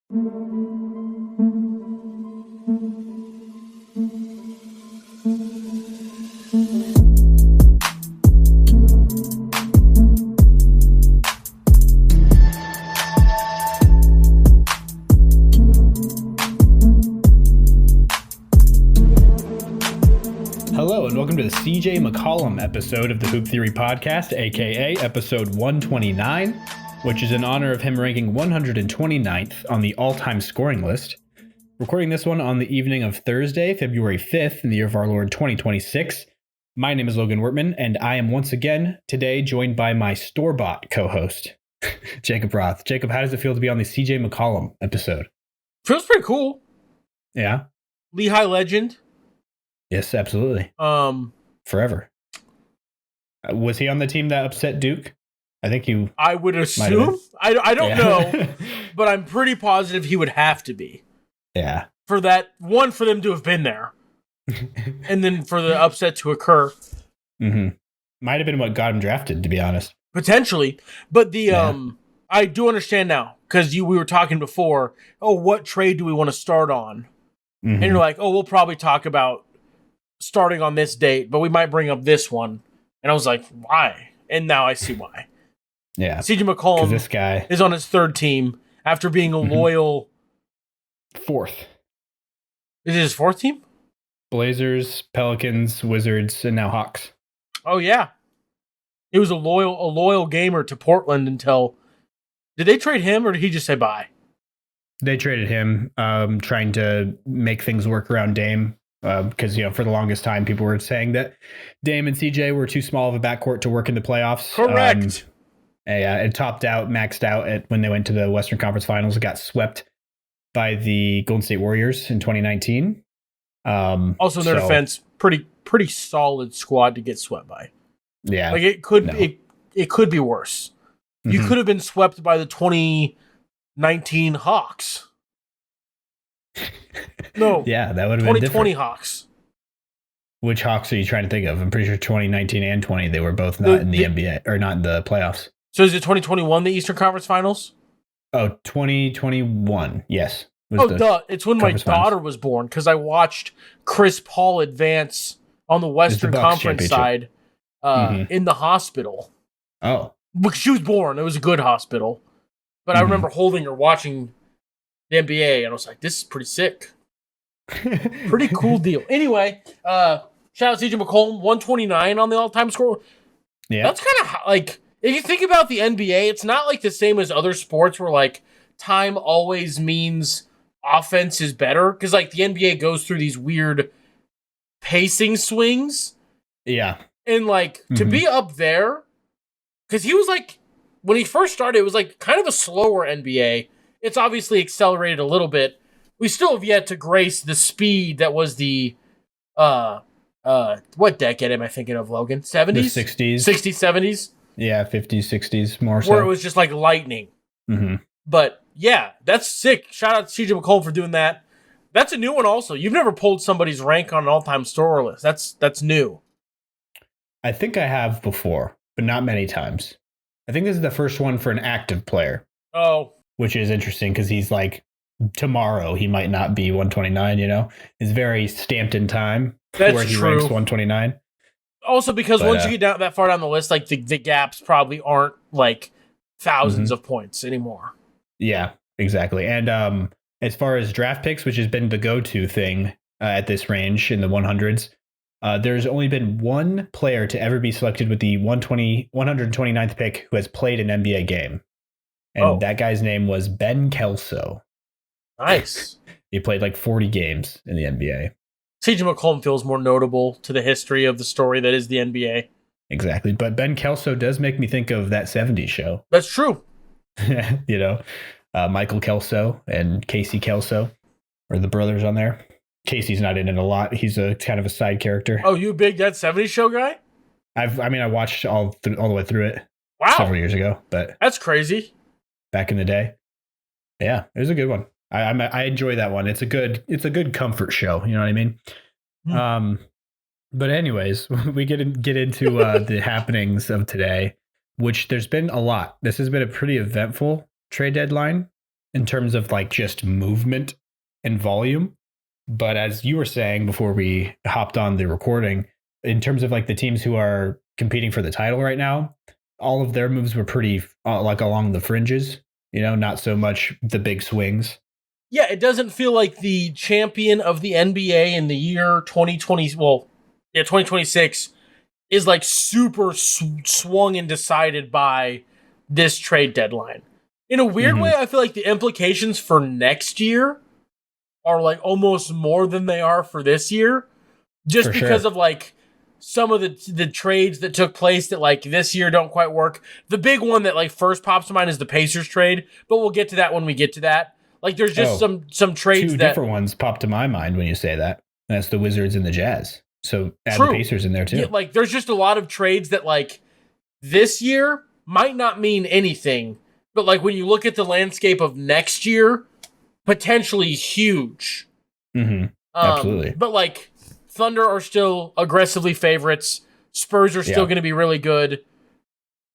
Hello and welcome to the CJ McCollum episode of the Hoop Theory Podcast, aka episode 129, which is in honor of him ranking 129th on the all-time scoring list. Recording this one on the evening of Thursday, February 5th in the year of our Lord 2026. My name is Logan Wertman, and I am once again today joined by my store-bought co-host, Jacob Roth. Jacob, how does it feel to be on the CJ McCollum episode? Feels pretty cool. Yeah? Lehigh legend. Yes, absolutely. Forever. Was he on the team that upset Duke? I think you. I would assume. I don't know, but I'm pretty positive he would have to be. Yeah. For that one, for them to have been there, and then for the upset to occur. Mm-hmm. Might have been what got him drafted, to be honest. Potentially, but I do understand now because we were talking before. Oh, what trade do we want to start on? Mm-hmm. And you're like, oh, we'll probably talk about starting on this date, but we might bring up this one. And I was like, why? And now I see why. Yeah. CJ McCollum this guy is on his third team after being a loyal fourth. Is it his fourth team? Blazers, Pelicans, Wizards, and now Hawks. Oh yeah. He was a loyal gamer to Portland until did they trade him or did he just say bye? They traded him, trying to make things work around Dame. Because, for the longest time, people were saying that Dame and CJ were too small of a backcourt to work in the playoffs. Correct. It topped out, maxed out when they went to the Western Conference Finals. It got swept by the Golden State Warriors in 2019. Also, in their defense, pretty solid squad to get swept by. Yeah, like it could be worse. Mm-hmm. You could have been swept by the 2019 Hawks. No. Yeah, that would have been 2020 different. Hawks. Which Hawks are you trying to think of? I'm pretty sure 2019 and 20, they were both not in the NBA, or not in the playoffs. So is it 2021, the Eastern Conference Finals? Oh, 2021, yes. Duh. It's when my daughter was born, because I watched Chris Paul advance on the Western Conference side in the hospital. Oh. Because she was born. It was a good hospital. But I remember holding her watching the NBA, and I was like, this is pretty sick. Pretty cool deal. Anyway, shout out CJ McCollum, 129 on the all-time score. Yeah. That's kind of like, if you think about the NBA, it's not like the same as other sports where like time always means offense is better. Because like the NBA goes through these weird pacing swings. Yeah. And like to be up there, because he was like, when he first started, it was like kind of a slower NBA. It's obviously accelerated a little bit. We still have yet to grace the speed that was the what decade am I thinking of, Logan? 70s? The 60s. 60s, 70s? Yeah, 50s, 60s, more so. Where it was just like lightning. Mm-hmm. But yeah, that's sick. Shout out to CJ McCollum for doing that. That's a new one also. You've never pulled somebody's rank on an all-time scorer list. That's new. I think I have before, but not many times. I think this is the first one for an active player. Oh. Which is interesting because he's like, tomorrow he might not be 129, It's very stamped in time. That's where he true. ranks 129. Also because once you get that far down the list, like the gaps probably aren't like thousands of points anymore. Yeah, exactly. And as far as draft picks, which has been the go-to thing at this range in the 100s, there's only been one player to ever be selected with the 129th pick who has played an NBA game. And that guy's name was Ben Kelso. Nice. He played like 40 games in the NBA. CJ McCollum feels more notable to the history of the story that is the NBA. Exactly. But Ben Kelso does make me think of that 70s show. That's true. Michael Kelso and Casey Kelso are the brothers on there. Casey's not in it a lot. He's a kind of a side character. Oh, you big that 70s show guy? I watched all the way through it several years ago, but that's crazy. Back in the day. Yeah, it was a good one. I enjoy that one. It's a good comfort show. You know what I mean? But anyways, we get into the happenings of today, which there's been a lot. This has been a pretty eventful trade deadline. in terms of like just movement and volume. But as you were saying before we hopped on the recording, in terms of like the teams who are competing for the title right now, all of their moves were pretty like along the fringes, not so much the big swings. Yeah, it doesn't feel like the champion of the NBA in the year 2026 is like super swung and decided by this trade deadline. In a weird way, I feel like the implications for next year are like almost more than they are for this year, just because of like some of the trades that took place that like this year don't quite work. The big one that like first pops to mind is the Pacers trade, but we'll get to that when we get to that. Like there's just some trades two different ones pop to my mind when you say that. That's the Wizards and the Jazz. So add the Pacers in there too. Yeah, like there's just a lot of trades that like this year might not mean anything, but like when you look at the landscape of next year, potentially huge. Absolutely. But like Thunder are still aggressively favorites. Spurs are still going to be really good.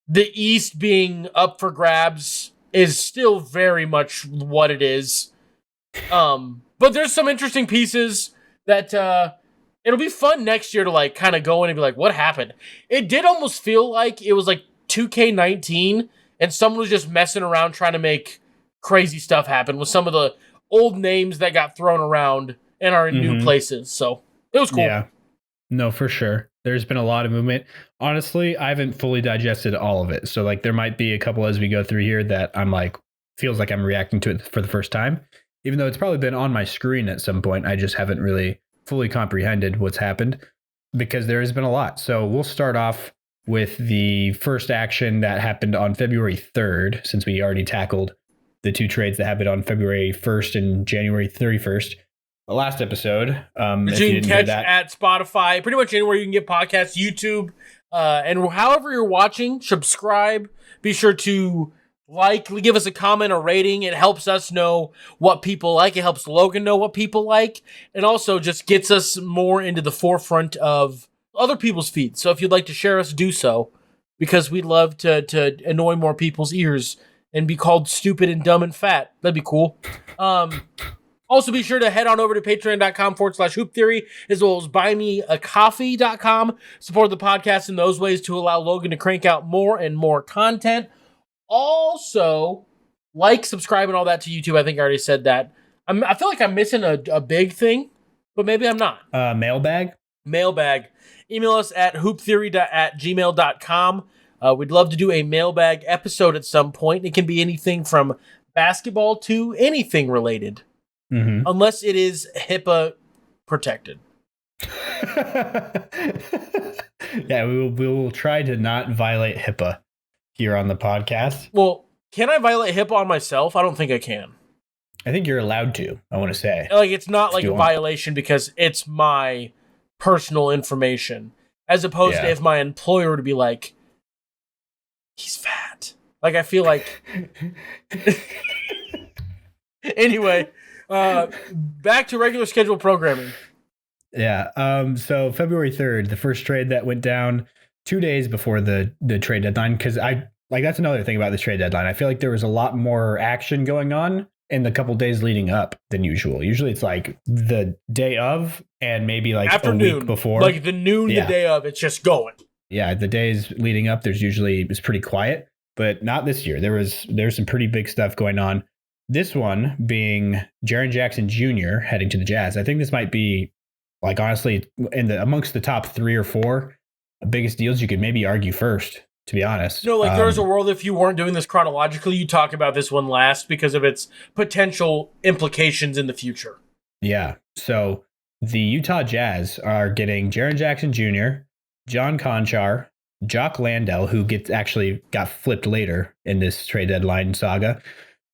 The East being up for grabs is still very much what it is. But there's some interesting pieces that it'll be fun next year to like kind of go in and be like, what happened? It did almost feel like it was like 2K19 and someone was just messing around trying to make crazy stuff happen with some of the old names that got thrown around and are in new places. So it was cool. Yeah, no, for sure. There's been a lot of movement. Honestly, I haven't fully digested all of it. So like there might be a couple as we go through here that I'm like, feels like I'm reacting to it for the first time, even though it's probably been on my screen at some point. I just haven't really fully comprehended what's happened because there has been a lot. So we'll start off with the first action that happened on February 3rd, since we already tackled the two trades that happened on February 1st and January 31st. The last episode. You can catch at Spotify, pretty much anywhere you can get podcasts, YouTube, and however you're watching, subscribe. Be sure to give us a comment or rating. It helps us know what people like. It helps Logan know what people like. And also just gets us more into the forefront of other people's feeds. So if you'd like to share us, do so. Because we'd love to annoy more people's ears and be called stupid and dumb and fat. That'd be cool. Also, be sure to head on over to patreon.com/hoop theory, as well as buymeacoffee.com. Support the podcast in those ways to allow Logan to crank out more and more content. Also, subscribe, and all that to YouTube. I think I already said that. I feel like I'm missing a big thing, but maybe I'm not. Mailbag. Email us at hooptheory@gmail.com. We'd love to do a mailbag episode at some point. It can be anything from basketball to anything related. Unless it is HIPAA protected. Yeah, we will try to not violate HIPAA here on the podcast. Well, can I violate HIPAA on myself? I don't think I can. I think you're allowed to, I want to say. Like, it's not like a violation because it's my personal information. As opposed to if my employer were to be like, he's fat. Like, I feel like... Anyway... back to regular schedule programming. Yeah. So February 3rd, the first trade that went down 2 days before the trade deadline, because that's another thing about this trade deadline. I feel like there was a lot more action going on in the couple days leading up than usual. Usually it's like the day of and maybe like afternoon, a week before. Like the noon, the day of, it's just going. Yeah, the days leading up, it's pretty quiet, but not this year. There's some pretty big stuff going on. This one being Jaren Jackson Jr. heading to the Jazz. I think this might be, like, honestly, amongst the top 3 or 4 biggest deals. You could maybe argue first, to be honest. No, there's a world if you weren't doing this chronologically, you talk about this one last because of its potential implications in the future. Yeah. So the Utah Jazz are getting Jaren Jackson Jr., John Conchar, Jock Landale, who got flipped later in this trade deadline saga.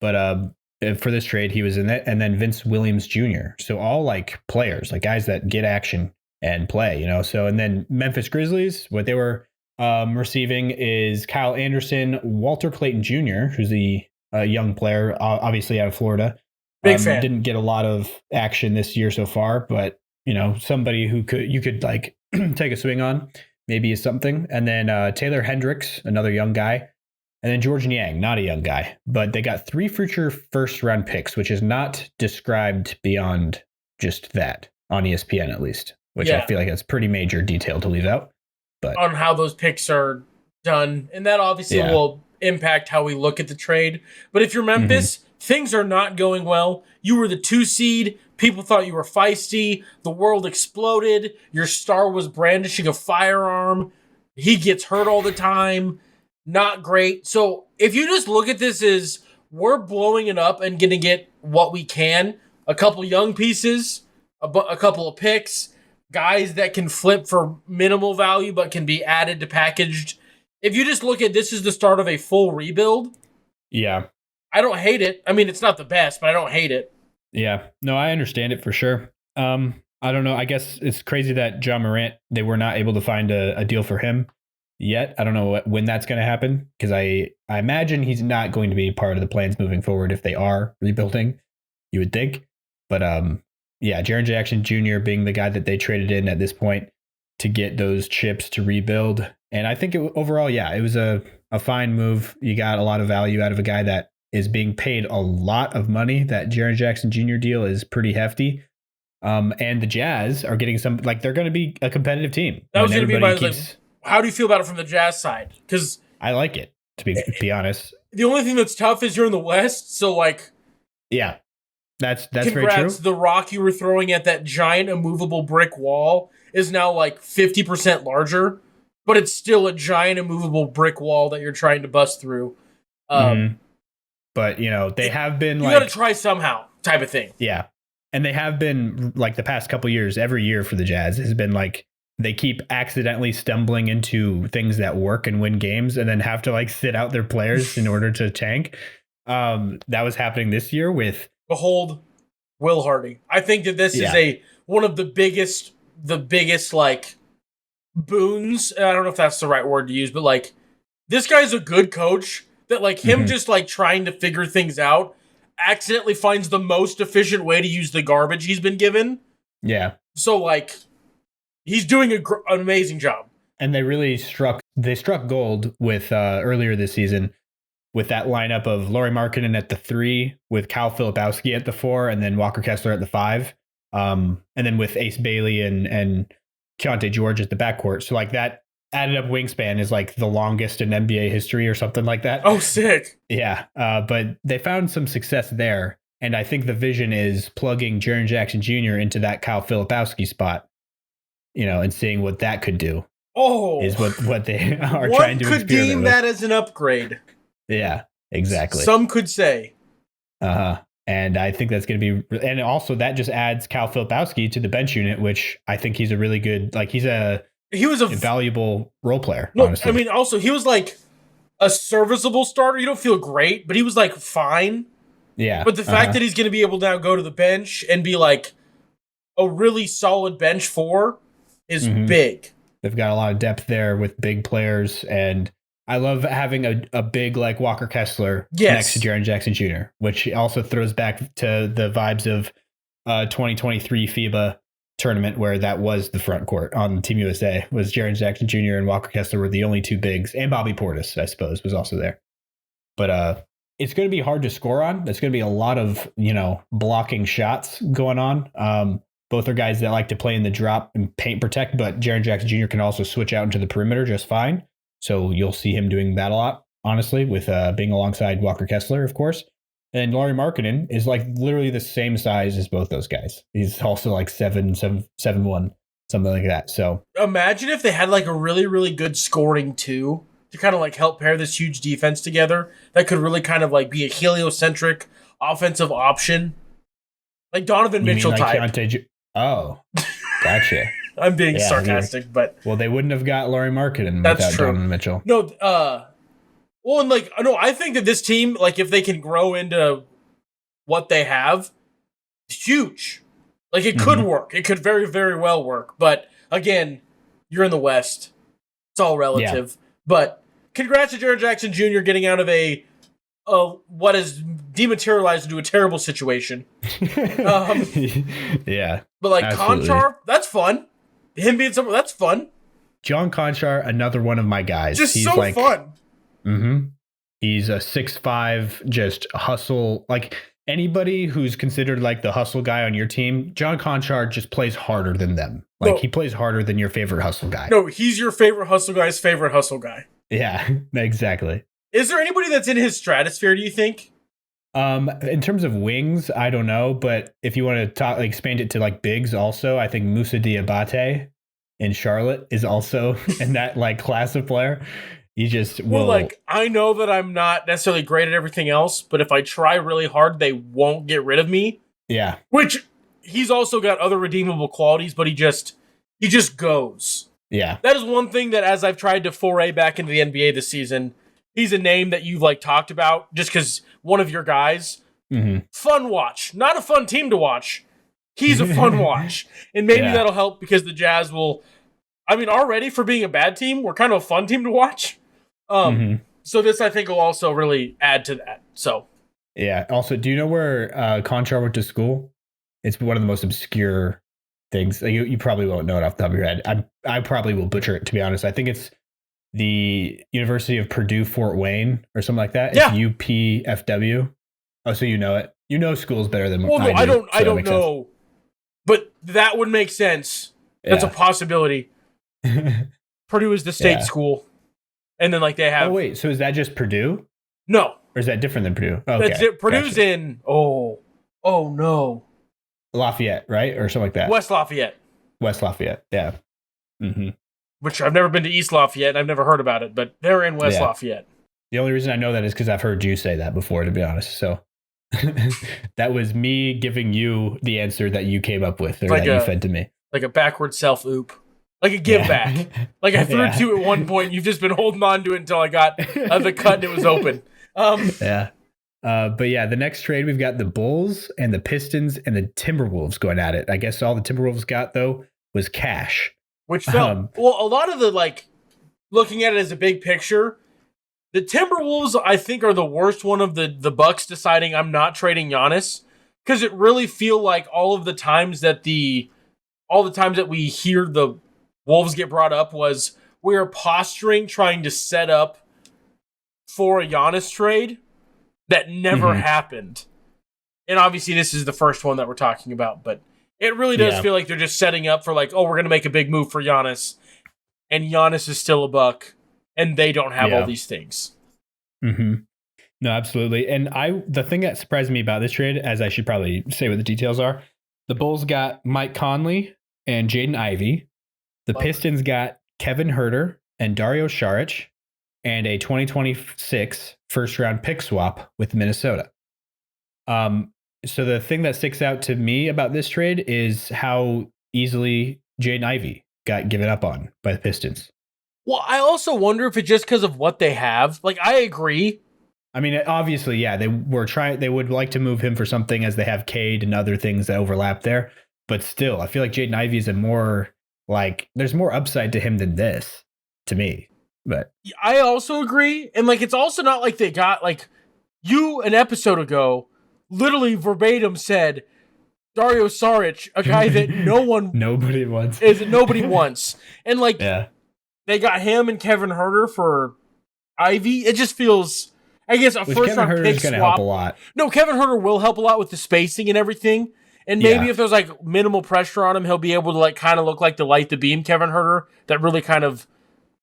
But for this trade, he was in it, and then Vince Williams Jr. So all like players, like guys that get action and play, So, and then Memphis Grizzlies, what they were receiving is Kyle Anderson, Walter Clayton Jr., who's the young player, obviously out of Florida. Big fan. Didn't get a lot of action this year so far, but somebody who you could like take a swing on, maybe is something. And then Taylor Hendricks, another young guy. And then George Niang, not a young guy, but they got 3 future first-round picks, which is not described beyond just that on ESPN at least, which I feel like that's pretty major detail to leave out. But on how those picks are done, and that obviously will impact how we look at the trade. But if you're Memphis, things are not going well. You were the 2 seed. People thought you were feisty. The world exploded. Your star was brandishing a firearm. He gets hurt all the time. Not great. So if you just look at this as we're blowing it up and going to get what we can, a couple young pieces, a couple of picks, guys that can flip for minimal value but can be added to packaged. If you just look at this as the start of a full rebuild, I don't hate it. I mean, it's not the best, but I don't hate it. Yeah. No, I understand it for sure. I don't know. I guess it's crazy that John Morant, they were not able to find a deal for him yet. I don't know when that's going to happen because I imagine he's not going to be part of the plans moving forward if they are rebuilding, you would think. But Jaren Jackson Jr. being the guy that they traded in at this point to get those chips to rebuild. And I think overall, it was a fine move. You got a lot of value out of a guy that is being paid a lot of money. That Jaren Jackson Jr. deal is pretty hefty. And the Jazz are getting some, like, they're going to be a competitive team. That was going to be my, how do you feel about it from the Jazz side? Because I like it, to be honest. The only thing that's tough is you're in the West, so like, that's congrats, very true. The rock you were throwing at that giant immovable brick wall is now like 50% larger, but it's still a giant immovable brick wall that you're trying to bust through. But they have been you got to try somehow type of thing. Yeah. And they have been, like, the past couple years, every year for the Jazz has been like they keep accidentally stumbling into things that work and win games and then have to like sit out their players in order to tank. That was happening this year with behold Will Hardy. I think that this is one of the biggest like boons. I don't know if that's the right word to use, but like this guy's a good coach that like him just like trying to figure things out accidentally finds the most efficient way to use the garbage he's been given. Yeah. So like he's doing an amazing job. And they really struck gold with earlier this season with that lineup of Lauri Markkanen at the 3, with Kyle Filipowski at the 4, and then Walker Kessler at the 5. And then with Ace Bailey and Keontae George at the backcourt. So like that added up wingspan is like the longest in NBA history or something like that. Oh, sick. Yeah. But they found some success there. And I think the vision is plugging Jaren Jackson Jr. into that Kyle Filipowski spot, and seeing what that could do. Oh, is what they are trying to experiment with. One could deem that as an upgrade. Yeah, exactly. Some could say. And I think that's going to be, and also that just adds Kyle Filipowski to the bench unit, which I think he's a really good, like he was a valuable role player. No, honestly. I mean, also he was like a serviceable starter. You don't feel great, but he was like fine. Yeah. But the fact that he's going to be able to now go to the bench and be like a really solid bench 4 is big. They've got a lot of depth there with big players, and I love having a big like Walker Kessler next to Jaren Jackson Jr., which also throws back to the vibes of 2023 FIBA tournament where that was the front court on Team USA, was Jaren Jackson Jr. and Walker Kessler were the only 2 bigs, and Bobby Portis, I suppose, was also there. But it's going to be hard to score on. There's going to be a lot of, blocking shots going on. Both are guys that like to play in the drop and paint protect, but Jaren Jackson Jr. can also switch out into the perimeter just fine. So you'll see him doing that a lot, honestly, with being alongside Walker Kessler, of course. And Lauri Markkanen is like literally the same size as both those guys. He's also like 7'1", something like that. So imagine if they had like a really, really good scoring 2 to kind of like help pair this huge defense together. That could really kind of like be a heliocentric offensive option. Like Donovan Mitchell type. Oh, gotcha. I'm being sarcastic, but they wouldn't have got Lauri Markkanen without Donovan Mitchell. No, well, and like, no, I think that this team, like, if they can grow into what they have, huge. Like, it could work. It could very, very well work. But again, you're in the West. It's all relative. Yeah. But congrats to Jaren Jackson Jr. getting out of what is dematerialized into a terrible situation. Yeah. But like Conchar, that's fun. Him being someone, that's fun. John Conchar, another one of my guys. He's so fun. Mm-hmm. He's a 6'5", just hustle. Like anybody who's considered like the hustle guy on your team, John Conchard just plays harder than them. Like he plays harder than your favorite hustle guy. No, he's your favorite hustle guy's favorite hustle guy. Yeah, exactly. Is there anybody that's in his stratosphere, do you think? In terms of wings, I don't know, but if you want to talk, like, expand it to like bigs, also, I think Moussa Diabate in Charlotte is also in that like class of player. He just will. Well, like, I know that I'm not necessarily great at everything else, but if I try really hard, they won't get rid of me. Yeah. Which he's also got other redeemable qualities, but he just goes. Yeah. That is one thing that as I've tried to foray back into the NBA this season, he's a name that you've like talked about just because one of your guys. Mm-hmm. Fun watch. Not a fun team to watch. He's a fun watch. And maybe that'll help because the Jazz will. I mean, already for being a bad team, we're kind of a fun team to watch. So this, I think, will also really add to that. So. Yeah. Also, do you know where Conchar went to school? It's one of the most obscure things. You probably won't know it off the top of your head. I probably will butcher it, to be honest. I think it's the University of Purdue Fort Wayne or something like that. It's UPFW. Oh, so you know it. You know schools better than well, no, I do. I don't know. Sense. But that would make sense. That's a possibility. Purdue is the state school. And then like they have. Oh, wait. So is that just Purdue? No. Or is that different than Purdue? Oh, okay. Purdue's in. Oh no. Lafayette, right? Or something like that. West Lafayette. Yeah. Mm-hmm. Which I've never been to East Lafayette. I've never heard about it, but they're in West Lafayette. The only reason I know that is because I've heard you say that before, to be honest. So that was me giving you the answer that you came up with or like that you fed to me. Like a backward self-oop. Like a give back. Like I threw it to you at one point. You've just been holding on to it until I got the cut and it was open. But yeah, the next trade, we've got the Bulls and the Pistons and the Timberwolves going at it. I guess all the Timberwolves got, though, was cash. Which felt, well, a lot of the, like, looking at it as a big picture, the Timberwolves, I think, are the worst one of the Bucks deciding I'm not trading Giannis. Because it really feel like all the times that we hear the Wolves get brought up was we are posturing, trying to set up for a Giannis trade that never happened. And obviously this is the first one that we're talking about, but it really does feel like they're just setting up for like, oh, we're going to make a big move for Giannis. And Giannis is still a Buck and they don't have all these things. Mm-hmm. No, absolutely. And the thing that surprised me about this trade, as I should probably say what the details are, the Bulls got Mike Conley and Jaden Ivey. The Pistons got Kevin Huerter and Dario Saric and a 2026 first-round pick swap with Minnesota. So the thing that sticks out to me about this trade is how easily Jaden Ivey got given up on by the Pistons. Well, I also wonder if it's just because of what they have. Like, I agree. I mean, obviously, yeah, they would like to move him for something as they have Cade and other things that overlap there. But still, I feel like Jaden Ivey is there's more upside to him than this, to me. But I also agree. And like, it's also not like they got like you an episode ago, literally verbatim said Dario Saric, a guy that nobody wants. And like, they got him and Kevin Huerter for Ivey. It just feels, I guess, first round pick swap. Help a lot. No, Kevin Huerter will help a lot with the spacing and everything. And maybe if there's like minimal pressure on him, he'll be able to like kind of look like the light the beam Kevin Huerter that really kind of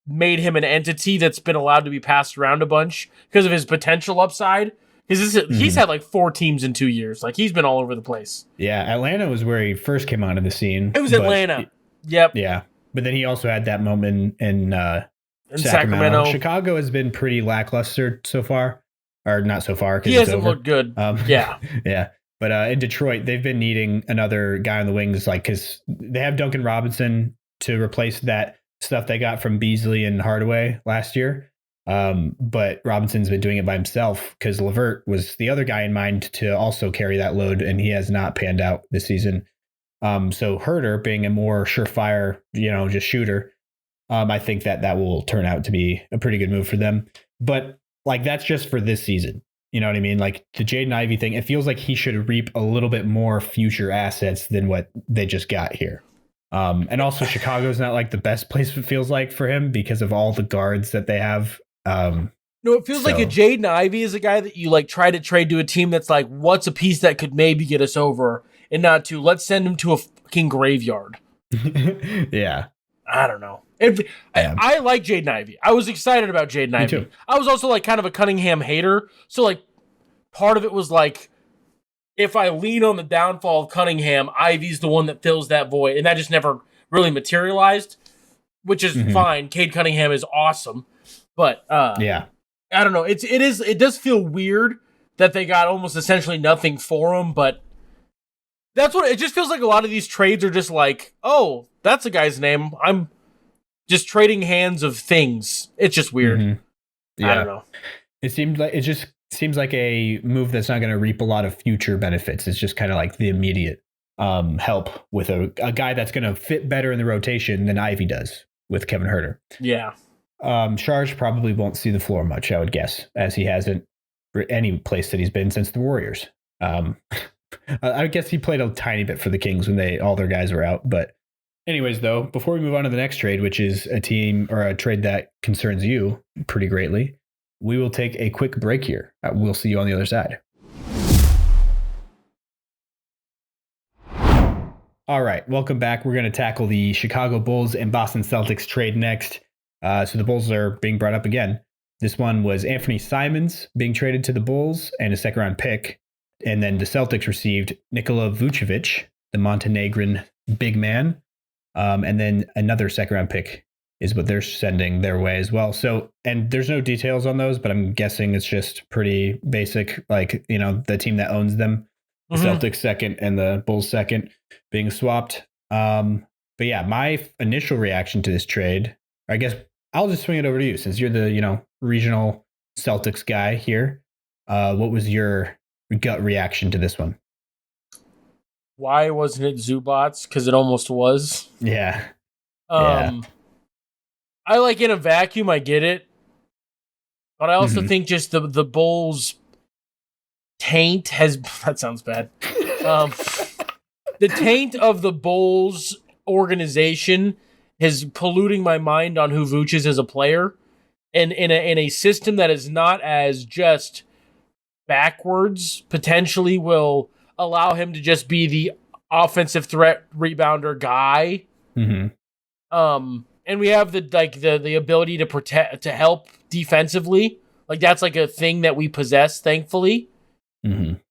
made him an entity that's been allowed to be passed around a bunch because of his potential upside. Because he's had like 4 teams in 2 years. Like he's been all over the place. Yeah, Atlanta was where he first came onto the scene. It was Atlanta. Yep. Yeah, but then he also had that moment in Sacramento. Chicago has been pretty lackluster so far, or not so far. He hasn't looked good. Yeah. But in Detroit, they've been needing another guy on the wings, like because they have Duncan Robinson to replace that stuff they got from Beasley and Hardaway last year. But Robinson's been doing it by himself because LeVert was the other guy in mind to also carry that load, and he has not panned out this season. So Huerter being a more surefire, just shooter, I think that will turn out to be a pretty good move for them. But like that's just for this season. You know what I mean? Like the Jaden Ivey thing, it feels like he should reap a little bit more future assets than what they just got here. And also Chicago's not like the best place it feels like for him because of all the guards that they have. No, No, it feels like a Jaden Ivey is a guy that you like try to trade to a team that's like, what's a piece that could maybe get us over, and not to let's send him to a fucking graveyard. Yeah. I don't know. I like Jaden Ivey. I was excited about Jaden Ivey. Too. I was also like kind of a Cunningham hater. So like part of it was like, if I lean on the downfall of Cunningham, Ivey's the one that fills that void. And that just never really materialized, which is fine. Cade Cunningham is awesome. But I don't know. It does feel weird that they got almost essentially nothing for him, but that's what it just feels like. A lot of these trades are just like, oh, that's a guy's name. I'm just trading hands of things. It's just weird. Yeah. I don't know. It just seems like a move that's not going to reap a lot of future benefits. It's just kind of like the immediate help with a guy that's going to fit better in the rotation than Ivey does with Kevin Huerter. Yeah. Sharge probably won't see the floor much, I would guess, as he hasn't any place that he's been since the Warriors. I guess he played a tiny bit for the Kings when all their guys were out. But anyways, though, before we move on to the next trade, which is a trade that concerns you pretty greatly, we will take a quick break here. We'll see you on the other side. All right, welcome back. We're going to tackle the Chicago Bulls and Boston Celtics trade next. So the Bulls are being brought up again. This one was Anthony Simons being traded to the Bulls and a second-round pick. And then the Celtics received Nikola Vučević, the Montenegrin big man. And then another second-round pick is what they're sending their way as well. So, and there's no details on those, but I'm guessing it's just pretty basic, like, the team that owns them, the Celtics second and the Bulls second being swapped. But yeah, my initial reaction to this trade, I guess I'll just swing it over to you since you're the, regional Celtics guy here. What was your gut reaction to this one? Why wasn't it Zubac? Because it almost was. Yeah. I like in a vacuum, I get it. But I also think just the Bulls taint has, that sounds bad. The taint of the Bulls organization is polluting my mind on who Vooch is as a player. And in a system that is not as just backwards, potentially will allow him to just be the offensive threat rebounder guy. And we have the ability to protect, to help defensively. Like that's like a thing that we possess, thankfully.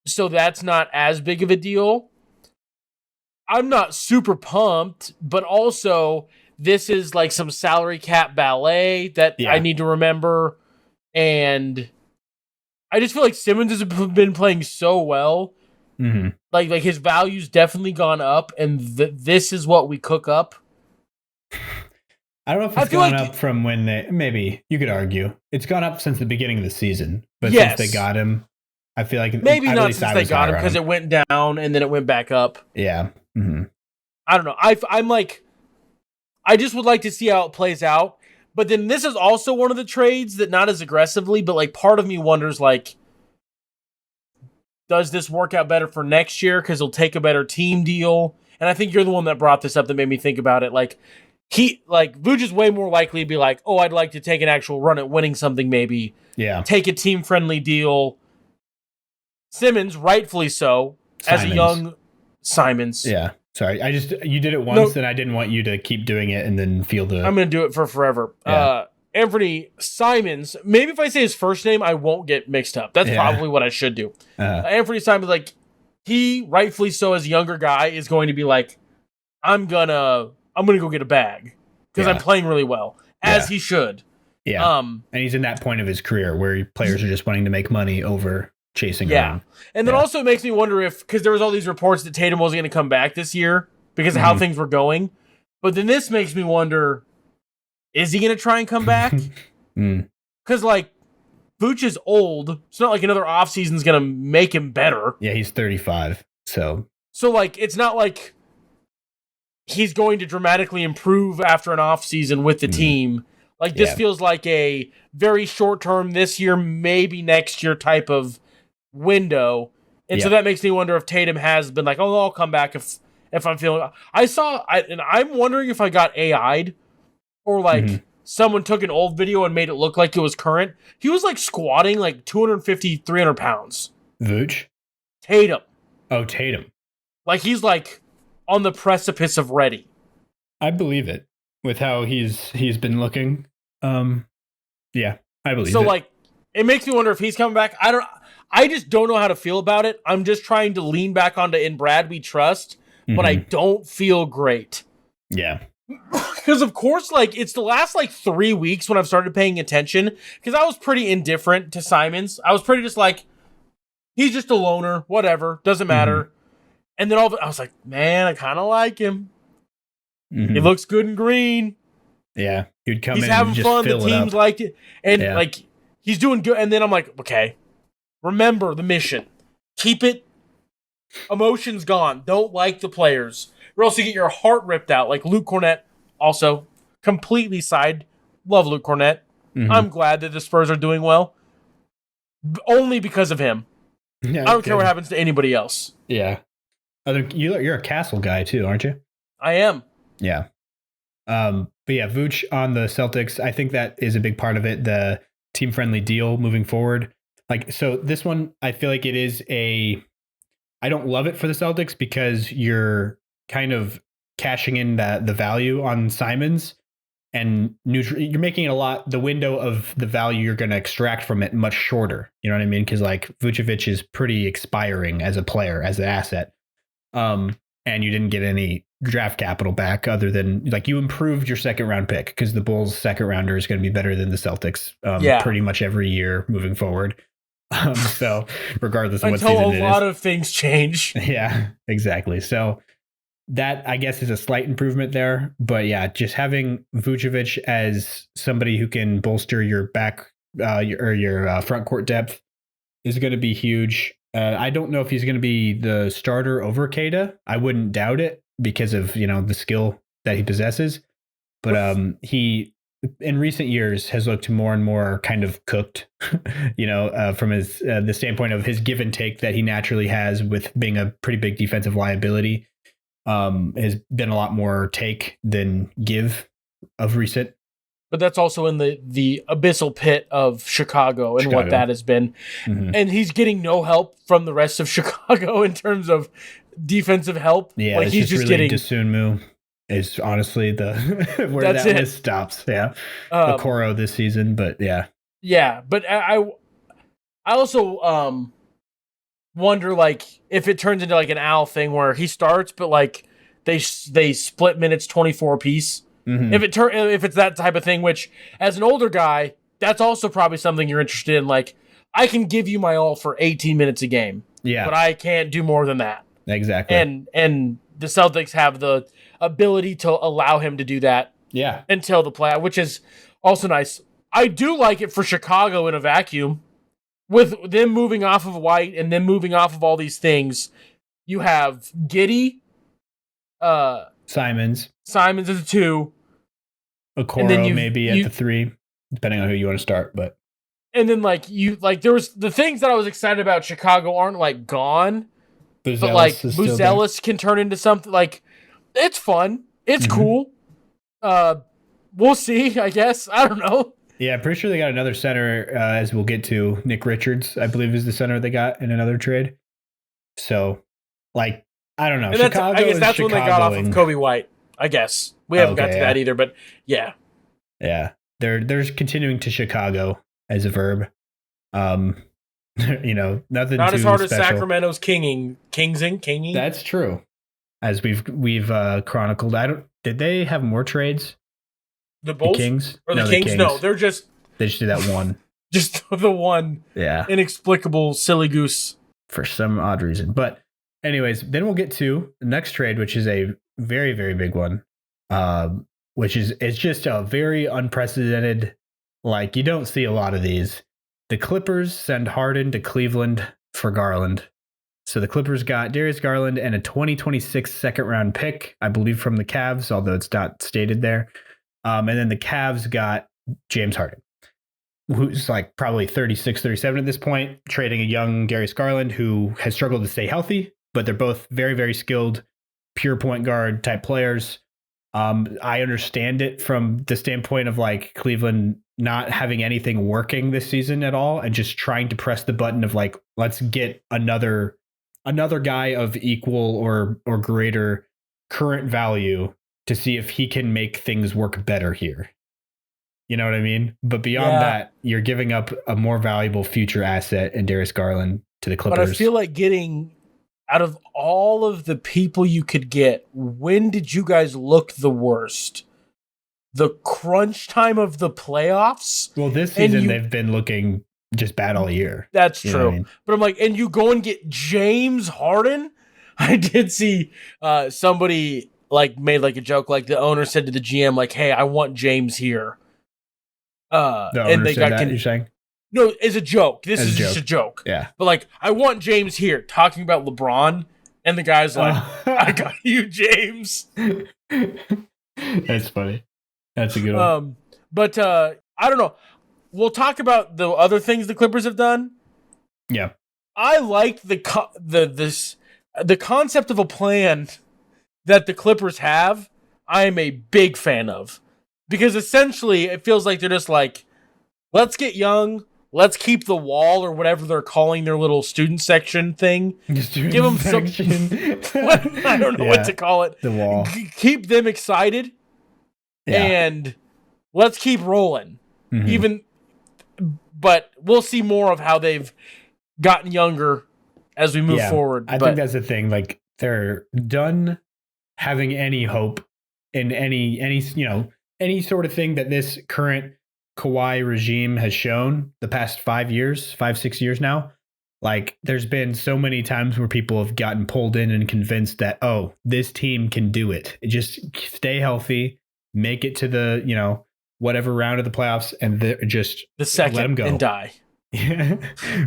So that's not as big of a deal. I'm not super pumped, but also this is like some salary cap ballet that I need to remember. And I just feel like Simmons has been playing so well. Like his value's definitely gone up, and this is what we cook up. I don't know if it's gone up from when maybe you could argue it's gone up since the beginning of the season, but since they got him, I feel like maybe not since they got him because it went down and then it went back up. Yeah. I don't know. I'm like, I just would like to see how it plays out. But then this is also one of the trades that not as aggressively, but like part of me wonders like, does this work out better for next year? Because he'll take a better team deal. And I think you're the one that brought this up that made me think about it. Like Vuce is way more likely to be like, oh, I'd like to take an actual run at winning something maybe. Yeah. Take a team-friendly deal. Simmons, rightfully so, as a young Simons. Yeah. Sorry, you did it once, and I didn't want you to keep doing it and then feel the... I'm going to do it for forever. Yeah. Anthony Simons, maybe if I say his first name, I won't get mixed up. That's probably what I should do. Anthony Simons, like, he, rightfully so, as a younger guy, is going to be like, I'm gonna go get a bag because I'm playing really well, as he should. Yeah. And he's in that point of his career where players are just wanting to make money over chasing around. And then also it makes me wonder if, because there was all these reports that Tatum wasn't going to come back this year because of how things were going. But then this makes me wonder, is he going to try and come back? Because, like, Vooch is old. It's not like another offseason is going to make him better. Yeah, he's 35. So, like, it's not like he's going to dramatically improve after an offseason with the team. Like, this feels like a very short-term, this year, maybe next year type of window. And so that makes me wonder if Tatum has been like, oh, I'll come back if I'm feeling... I'm wondering if I got AI'd or, like, someone took an old video and made it look like it was current. He was like squatting like 250, 300 pounds. Vooch? Tatum. Oh, Tatum. Like he's like on the precipice of ready. I believe it with how he's been looking. Yeah, I believe it. So like it makes me wonder if he's coming back. I just don't know how to feel about it. I'm just trying to lean back onto in Brad we trust, but I don't feel great. Yeah. Because of course, like it's the last like 3 weeks when I've started paying attention. Because I was pretty indifferent to Simons. I was pretty just like, he's just a loner, whatever, doesn't matter. And then I was like, man, I kind of like him. He looks good in green. Yeah, he'd come he's in having and just fun. The fill it team's up. liked it, and like he's doing good. And then I'm like, okay, remember the mission. Keep it. Emotions gone. Don't like the players, or else you get your heart ripped out. Like Luke Cornett, also completely side. Love Luke Cornett. I'm glad that the Spurs are doing well, only because of him. Yeah, I don't care what happens to anybody else. Yeah, you're a Castle guy too, aren't you? I am. Yeah. But yeah, Vooch on the Celtics, I think that is a big part of it. The team-friendly deal moving forward. Like, so this one, I feel like it is I don't love it for the Celtics because you're kind of cashing in the value on Simons and you're making it the window of the value you're going to extract from it much shorter. You know what I mean? Because like Vučević is pretty expiring as a player, as an asset. And you didn't get any draft capital back other than like you improved your second round pick because the Bulls second rounder is going to be better than the Celtics pretty much every year moving forward. So regardless of what season it is. Until a lot of things change. Yeah, exactly. So that I guess is a slight improvement there. But yeah, just having Vučević as somebody who can bolster your back your front court depth is going to be huge. I don't know if he's going to be the starter over Keita. I wouldn't doubt it because of, the skill that he possesses. But he, in recent years, has looked more and more kind of cooked, from his the standpoint of his give and take that he naturally has with being a pretty big defensive liability. Has been a lot more take than give of recent. But that's also in the abyssal pit of Chicago and what that has been. And he's getting no help from the rest of Chicago in terms of defensive help. Yeah, like he's just really getting Dosunmu is honestly the where that list stops. Yeah. The Coro this season, but yeah. Yeah, but I also wonder like if it turns into like an Al thing where he starts but like they split minutes 24 apiece. If it's that type of thing, which as an older guy, that's also probably something you're interested in. Like, I can give you my all for 18 minutes a game, but I can't do more than that. Exactly. And the Celtics have the ability to allow him to do that. Yeah. Until the playoff, which is also nice. I do like it for Chicago in a vacuum, with them moving off of White and then moving off of all these things. You have Giddey, Simons as a 2. Okoro maybe at the 3, depending on who you want to start. But and then there was the things that I was excited about Chicago aren't like gone, but like Vučević can turn into something like it's fun, it's cool. We'll see. I guess I don't know. Yeah, pretty sure they got another center as we'll get to. Nick Richards, I believe, is the center they got in another trade. So, like. I don't know. I guess that's when they got off of Coby White. I guess we haven't got to that either, but yeah. They're continuing to Chicago as a verb. Nothing. Not as hard as Sacramento's kinging. That's true. As we've chronicled. Did they have more trades? The Bulls? The Kings? Or the Kings? No, they just did that one. Just the one. Yeah. Inexplicable silly goose for some odd reason, but. Anyways, then we'll get to the next trade, which is a very, very big one, it's just a very unprecedented, like you don't see a lot of these. The Clippers send Harden to Cleveland for Garland. So the Clippers got Darius Garland and a 2026 second round pick, I believe from the Cavs, although it's not stated there. And then the Cavs got James Harden, who's like probably 36, 37 at this point, trading a young Darius Garland who has struggled to stay healthy. But they're both very, very skilled, pure point guard type players. I understand it from the standpoint of like Cleveland not having anything working this season at all and just trying to press the button of like, let's get another guy of equal or greater current value to see if he can make things work better here. You know what I mean? But beyond that, you're giving up a more valuable future asset in Darius Garland to the Clippers. But I feel like getting out of all of the people you could get, when did you guys look the worst? The crunch time of the playoffs? Well, this season they've been looking just bad all year. That's true. I mean? But I'm like, and you go and get James Harden? I did see somebody like made like a joke, like the owner said to the GM, like, hey, I want James here. And they got you're saying? No, it's a joke. This is just a joke. Yeah. But like, I want James here, talking about LeBron, and the guy's like, I got you, James. That's funny. That's a good one. But I don't know. We'll talk about the other things the Clippers have done. Yeah. I liked the concept of a plan that the Clippers have. I am a big fan of. Because essentially, it feels like they're just like, let's get young, let's keep the wall or whatever they're calling their little student section thing. Give them section. I don't know what to call it. The wall. Keep them excited, and let's keep rolling. Mm-hmm. But we'll see more of how they've gotten younger as we move forward. I think that's the thing. Like, they're done having any hope in any sort of thing that this current Kawhi regime has shown the past 5 years, 6 years now. Like, there's been so many times where people have gotten pulled in and convinced that, oh, this team can do it. Just stay healthy, make it to the, whatever round of the playoffs, and just the second let them go and die.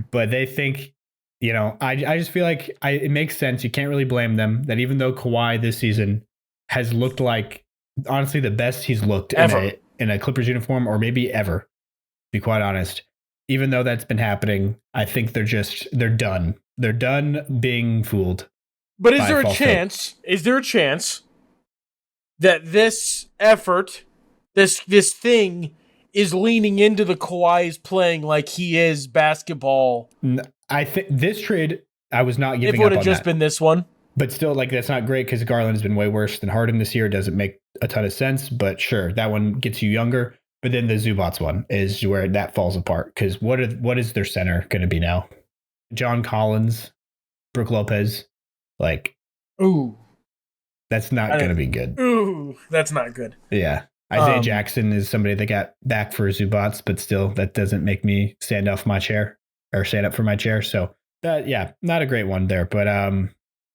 But they think, I just feel like it makes sense. You can't really blame them that even though Kawhi this season has looked like, honestly, the best he's looked ever in a Clippers uniform, or maybe ever, to be quite honest. Even though that's been happening, I think they're done. They're done being fooled. But is there a chance? Hope. Is there a chance that this effort, this thing, is leaning into the Kawhi's playing like he is basketball? I think this trade, I was not giving up on that. If it would have just been this one. But still, like, that's not great because Garland has been way worse than Harden this year. It doesn't make a ton of sense, but sure, that one gets you younger. But then the Zubac one is where that falls apart because what is their center going to be now? John Collins, Brook Lopez, like, ooh, that's not going to be good. Ooh, that's not good. Yeah, Isaiah Jackson is somebody that got back for Zubac, but still, that doesn't make me stand up for my chair. So that, not a great one there, but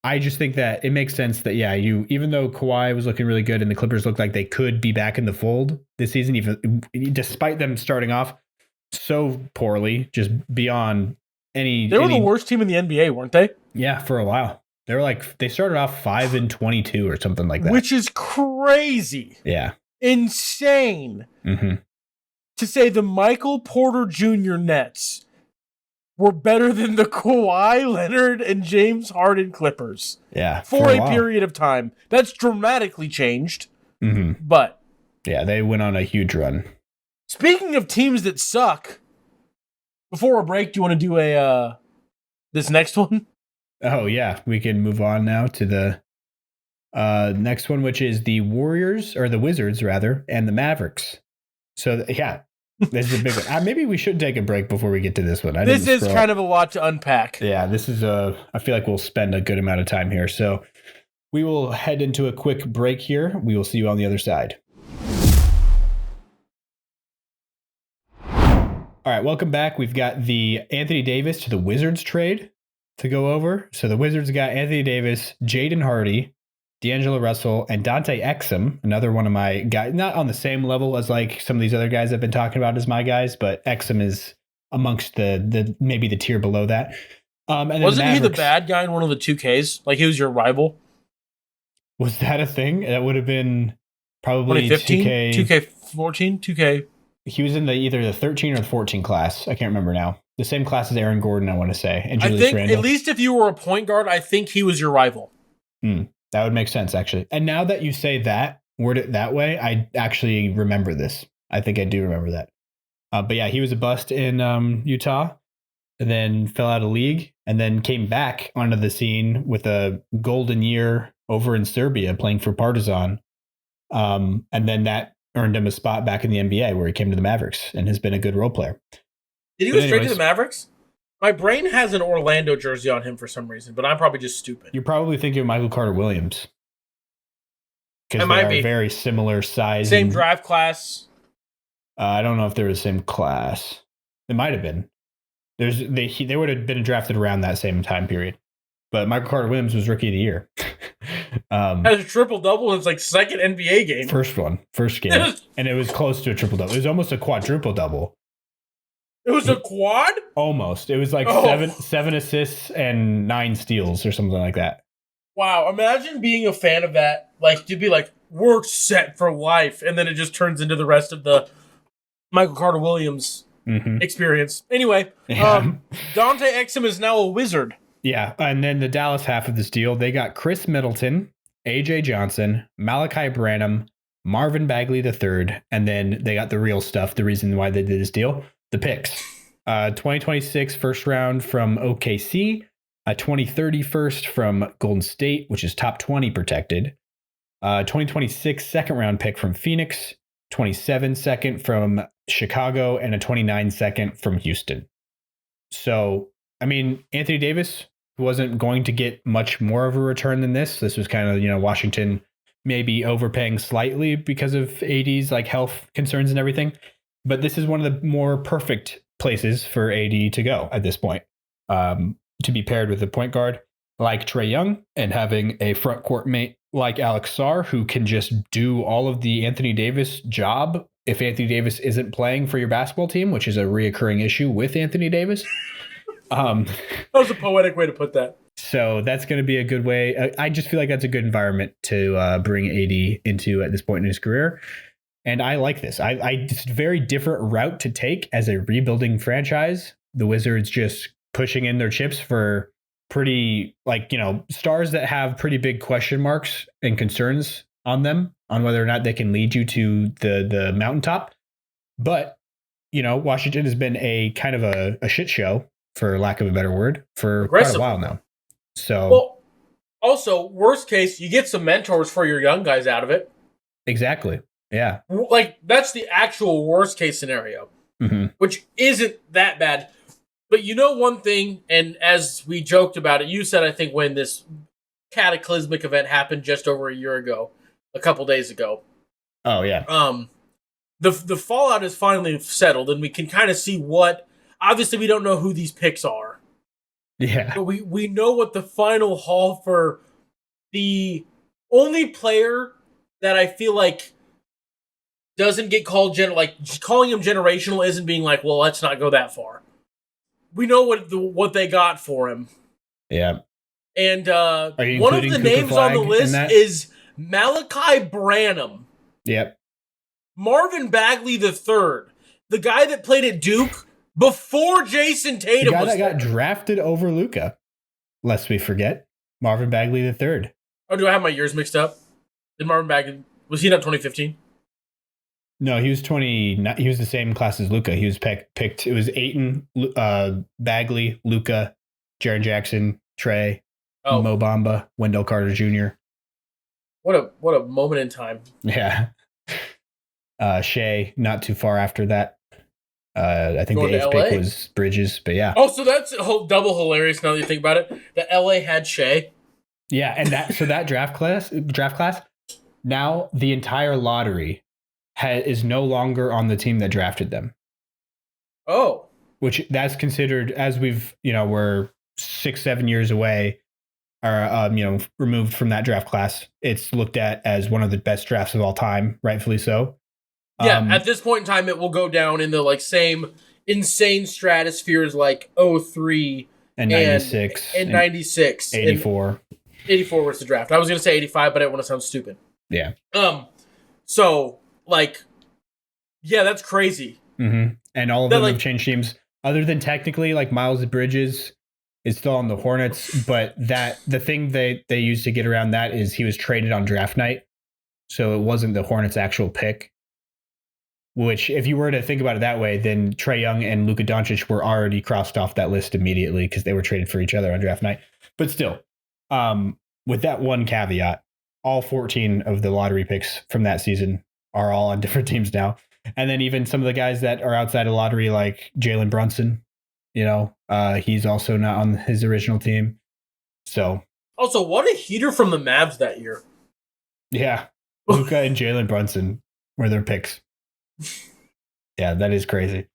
I just think that it makes sense that, even though Kawhi was looking really good and the Clippers looked like they could be back in the fold this season, even despite them starting off so poorly, just beyond any. They were the worst team in the NBA, weren't they? Yeah, for a while. They started off 5-22 or something like that. Which is crazy. Yeah. Insane. Mm-hmm. To say the Michael Porter Jr. Nets were better than the Kawhi Leonard and James Harden Clippers. Yeah. For a period of time. That's dramatically changed. Mm-hmm. But yeah, they went on a huge run. Speaking of teams that suck, before a break, do you want to do this next one? Oh, yeah. We can move on now to the next one, which is the Wizards, rather, and the Mavericks. So, yeah. This is a big one. Maybe we should take a break before we get to this one. This is kind of a lot to unpack. Yeah, this is I feel like we'll spend a good amount of time here. So we will head into a quick break here. We will see you on the other side. All right, welcome back. We've got the Anthony Davis to the Wizards trade to go over. So the Wizards got Anthony Davis, Jaden Hardy, D'Angelo Russell, and Dante Exum, another one of my guys, not on the same level as like some of these other guys I've been talking about as my guys, but Exum is amongst the maybe the tier below that. And wasn't he the bad guy in one of the 2Ks? Like, he was your rival? Was that a thing? That would have been probably 2015, 2K14, 2K. He was in either the 13 or the 14 class. I can't remember now. The same class as Aaron Gordon, I want to say. And Julius I think, Randle. At least if you were a point guard, I think he was your rival. That would make sense, actually. And now that you say that, word it that way. I actually remember this. I think I do remember that. But yeah, he was a bust in Utah, and then fell out of league, and then came back onto the scene with a golden year over in Serbia playing for Partizan. And then that earned him a spot back in the NBA where he came to the Mavericks and has been a good role player. Did he go straight to the Mavericks? My brain has an Orlando jersey on him for some reason, but I'm probably just stupid. You're probably thinking of Michael Carter-Williams. Because they are very similar size. Same draft class. I don't know if they're the same class. It might have been. They would have been drafted around that same time period. But Michael Carter-Williams was Rookie of the Year. Has a triple-double in his second NBA game. First game. And it was close to a triple-double. It was almost a quadruple-double. It was a quad? Almost. It was seven assists and 9 steals or something like that. Wow. Imagine being a fan of that. To be we're set for life. And then it just turns into the rest of the Michael Carter-Williams experience. Anyway, Dante Exum is now a Wizard. Yeah. And then the Dallas half of this deal, they got Chris Middleton, AJ Johnson, Malachi Branham, Marvin Bagley III, and then they got the real stuff, the reason why they did this deal. The picks, 2026 first round from OKC, a 2030 first from Golden State, which is top 20 protected, 2026 second round pick from Phoenix, 27 second from Chicago, and a 29 second from Houston. So, I mean, Anthony Davis wasn't going to get much more of a return than this. This was kind of, Washington maybe overpaying slightly because of AD's health concerns and everything. But this is one of the more perfect places for AD to go at this point, to be paired with a point guard like Trae Young and having a front court mate like Alex Sarr, who can just do all of the Anthony Davis job if Anthony Davis isn't playing for your basketball team, which is a reoccurring issue with Anthony Davis. That was a poetic way to put that. So that's going to be a good way. I just feel like that's a good environment to bring AD into at this point in his career. And I like this. It's a very different route to take as a rebuilding franchise. The Wizards just pushing in their chips for pretty, stars that have pretty big question marks and concerns on them on whether or not they can lead you to the mountaintop. But, Washington has been a kind of a shit show, for lack of a better word, for quite a while now. So, well, also, worst case, you get some mentors for your young guys out of it. Exactly. Yeah. That's the actual worst case scenario, which isn't that bad. But one thing, and as we joked about it, you said, I think, when this cataclysmic event happened just over a year ago, a couple days ago. Oh, yeah. The fallout is finally settled, and we can kind of see obviously we don't know who these picks are. Yeah. But we know what the final haul for the only player that I feel doesn't get called calling him generational isn't being well, let's not go that far. We know what they got for him. Yeah. And one of the names on the list is Malachi Branham. Yep. Marvin Bagley III, the guy that played at Duke before Jason Tatum the guy that got drafted over Luka, lest we forget. Marvin Bagley III. Oh, do I have my years mixed up? Did Marvin Bagley, was he not 2015? No, he was 20. He was the same class as Luka. He was picked. It was Ayton, Bagley, Luka, Jaren Jackson, Trae, Mo Bamba, Wendell Carter Jr. What a moment in time. Yeah. Shea, not too far after that. I think the 8th pick was Bridges, but yeah. Oh, so that's double hilarious now that you think about it. The LA had Shea. Yeah, and that draft class. Now the entire lottery is no longer on the team that drafted them. Oh, which that's considered, as we're 6-7 years away, or removed from that draft class. It's looked at as one of the best drafts of all time, rightfully so. Yeah, at this point in time, it will go down in the same insane stratospheres 03 and 96 and 96, 84. 84 was the draft. I was going to say 85, but I didn't want to sound stupid. Yeah. So yeah, that's crazy. Mm-hmm. And all of them have changed teams. Other than technically, Miles Bridges is still on the Hornets, but the thing they used to get around that is he was traded on draft night. so it wasn't the Hornets' actual pick. Which, if you were to think about it that way, then Trae Young and Luka Doncic were already crossed off that list immediately because they were traded for each other on draft night. But still, with that one caveat, all 14 of the lottery picks from that season are all on different teams now. And then even some of the guys that are outside of lottery, like Jalen Brunson, he's also not on his original team. So, also, what a heater from the Mavs that year. Yeah, Luka and Jalen Brunson were their picks. Yeah, that is crazy.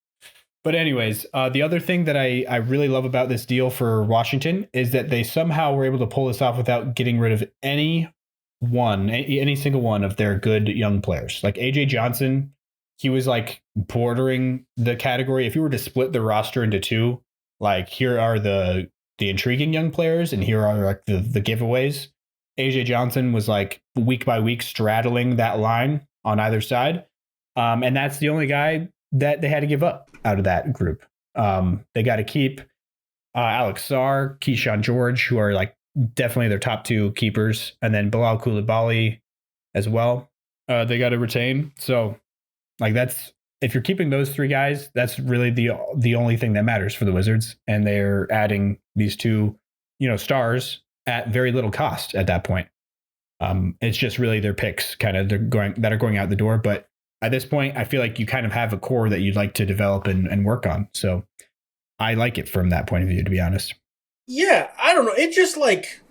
But anyways, the other thing that I really love about this deal for Washington is that they somehow were able to pull this off without getting rid of any single one of their good young players. Like AJ Johnson, he was like bordering the category. If you were to split the roster into two, like here are the intriguing young players and here are like the giveaways. AJ Johnson was like week by week straddling that line on either side. And that's the only guy that they had to give up out of that group. They got to keep Alex Sarr, Keyshawn George, who are like definitely their top two keepers, and then Bilal Coulibaly as well. They got to retain. So, like that's if you're keeping those three guys, that's really the only thing that matters for the Wizards, and they're adding these two, stars at very little cost at that point. It's just really their picks that are going out the door, but at this point, I feel like you kind of have a core that you'd like to develop and work on. So I like it from that point of view, to be honest. Yeah, I don't know. It's just like,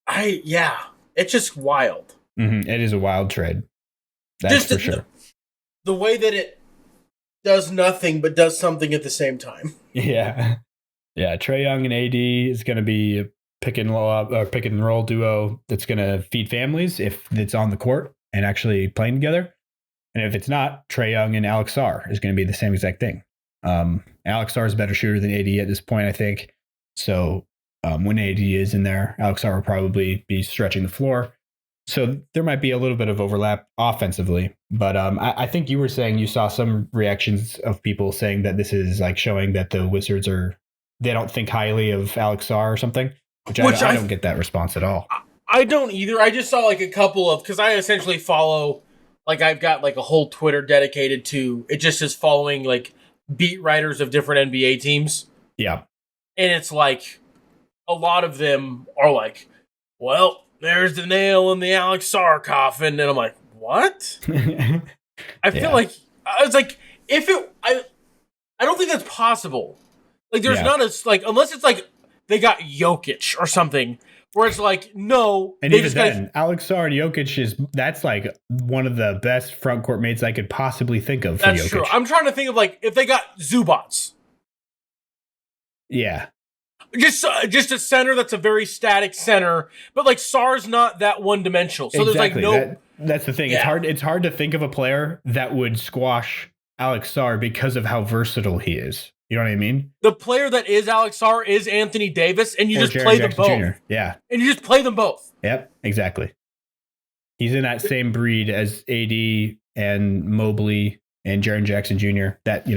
it's just wild. Mm-hmm. It is a wild trade. That's just for sure. The way that it does nothing but does something at the same time. Yeah. Yeah. Trae Young and AD is going to be a pick and roll duo that's going to feed families if it's on the court and actually playing together. And if it's not, Trae Young and Alex Sarr is going to be the same exact thing. Alex Sarr is a better shooter than AD at this point, I think. So when AD is in there, Alex Sarr will probably be stretching the floor. So there might be a little bit of overlap offensively. But I think you were saying you saw some reactions of people saying that this is like showing that the Wizards they don't think highly of Alex Sarr or something, which I don't get that response at all. I don't either. I just saw like a couple of, because I essentially follow, like I've got like a whole Twitter dedicated to, it just is following like beat writers of different NBA teams. Yeah. And it's like, a lot of them are like, well, there's the nail in the Alex Sarr coffin. And I'm like, what? I feel like, I was like, I don't think that's possible. Like there's not unless it's like they got Jokic or something, where it's like, no. And even then, Alex Sarr and Jokic that's like one of the best front court mates I could possibly think of for Jokic. That's true. I'm trying to think of like, if they got Zubac. Yeah. Just a center that's a very static center, but like Sarr's not that one-dimensional. So exactly. There's like no... That's the thing. Yeah. It's hard to think of a player that would squash Alex Sarr because of how versatile he is. You know what I mean? The player that is Alex Sarr is Anthony Davis, and you just Jaren play Jackson them both. Jr. Yeah. And you just play them both. Yep, exactly. He's in that same breed as AD and Mobley and Jaren Jackson Jr. That,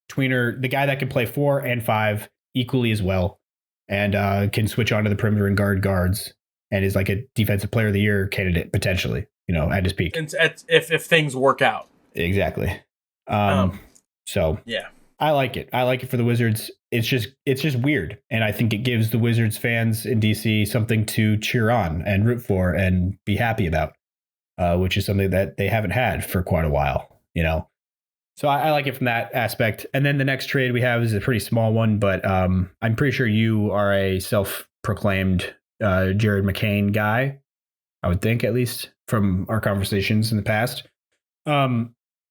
tweener, the guy that can play 4 and 5 equally as well and can switch onto the perimeter and guards and is like a defensive player of the year candidate potentially, at his peak. And if things work out. Exactly. So yeah. I like it. I like it for the Wizards. It's just weird. And I think it gives the Wizards fans in DC something to cheer on and root for and be happy about, which is something that they haven't had for quite a while, So I like it from that aspect. And then the next trade we have is a pretty small one, but I'm pretty sure you are a self-proclaimed Jared McCain guy, I would think, at least from our conversations in the past.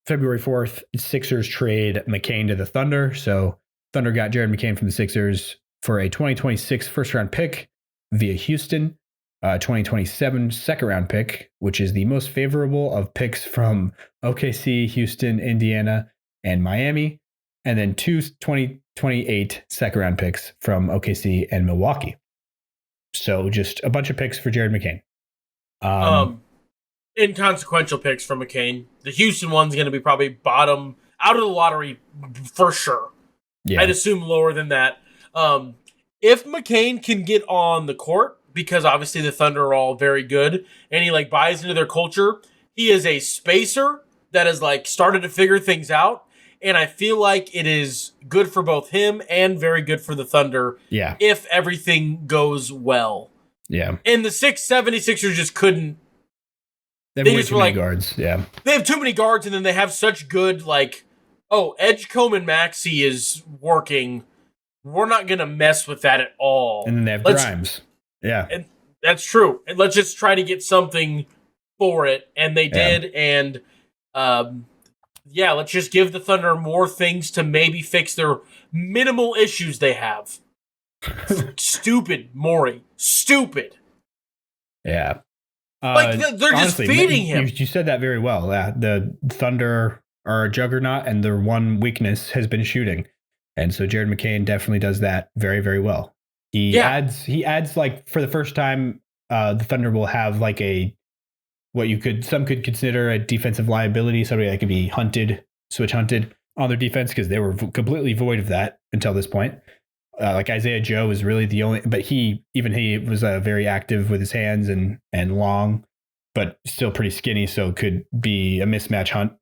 February 4th, Sixers trade McCain to the Thunder. So Thunder got Jared McCain from the Sixers for a 2026 first-round pick via Houston, 2027 second-round pick, which is the most favorable of picks from OKC, Houston, Indiana, and Miami, and then 2 2028 second-round picks from OKC and Milwaukee. So just a bunch of picks for Jared McCain. Inconsequential picks from McCain. The Houston one's going to be probably bottom out of the lottery for sure. Yeah. I'd assume lower than that. If McCain can get on the court, because obviously the Thunder are all very good, and he like buys into their culture. He is a spacer that has like started to figure things out, and I feel like it is good for both him and very good for the Thunder. Yeah. If everything goes well. Yeah. And the 76ers just couldn't. They have way too many guards. Yeah. They have too many guards, and then they have such good like, Edgecombe and Maxey is working. We're not going to mess with that at all. And then they have Grimes. Yeah. And that's true. And let's just try to get something for it. And they did. And, let's just give the Thunder more things to maybe fix their minimal issues they have. Stupid, Morey. Stupid. Yeah. They're honestly, just feeding him. You said that very well. Yeah. The Thunder are a juggernaut, and their one weakness has been shooting. And so Jared McCain definitely does that very, very well. He adds like for the first time, the Thunder will have like some could consider a defensive liability, somebody that could be switch hunted on their defense, because they were completely void of that until this point. Like Isaiah Joe is really the only, but he was very active with his hands and long, but still pretty skinny, so could be a mismatch hunt.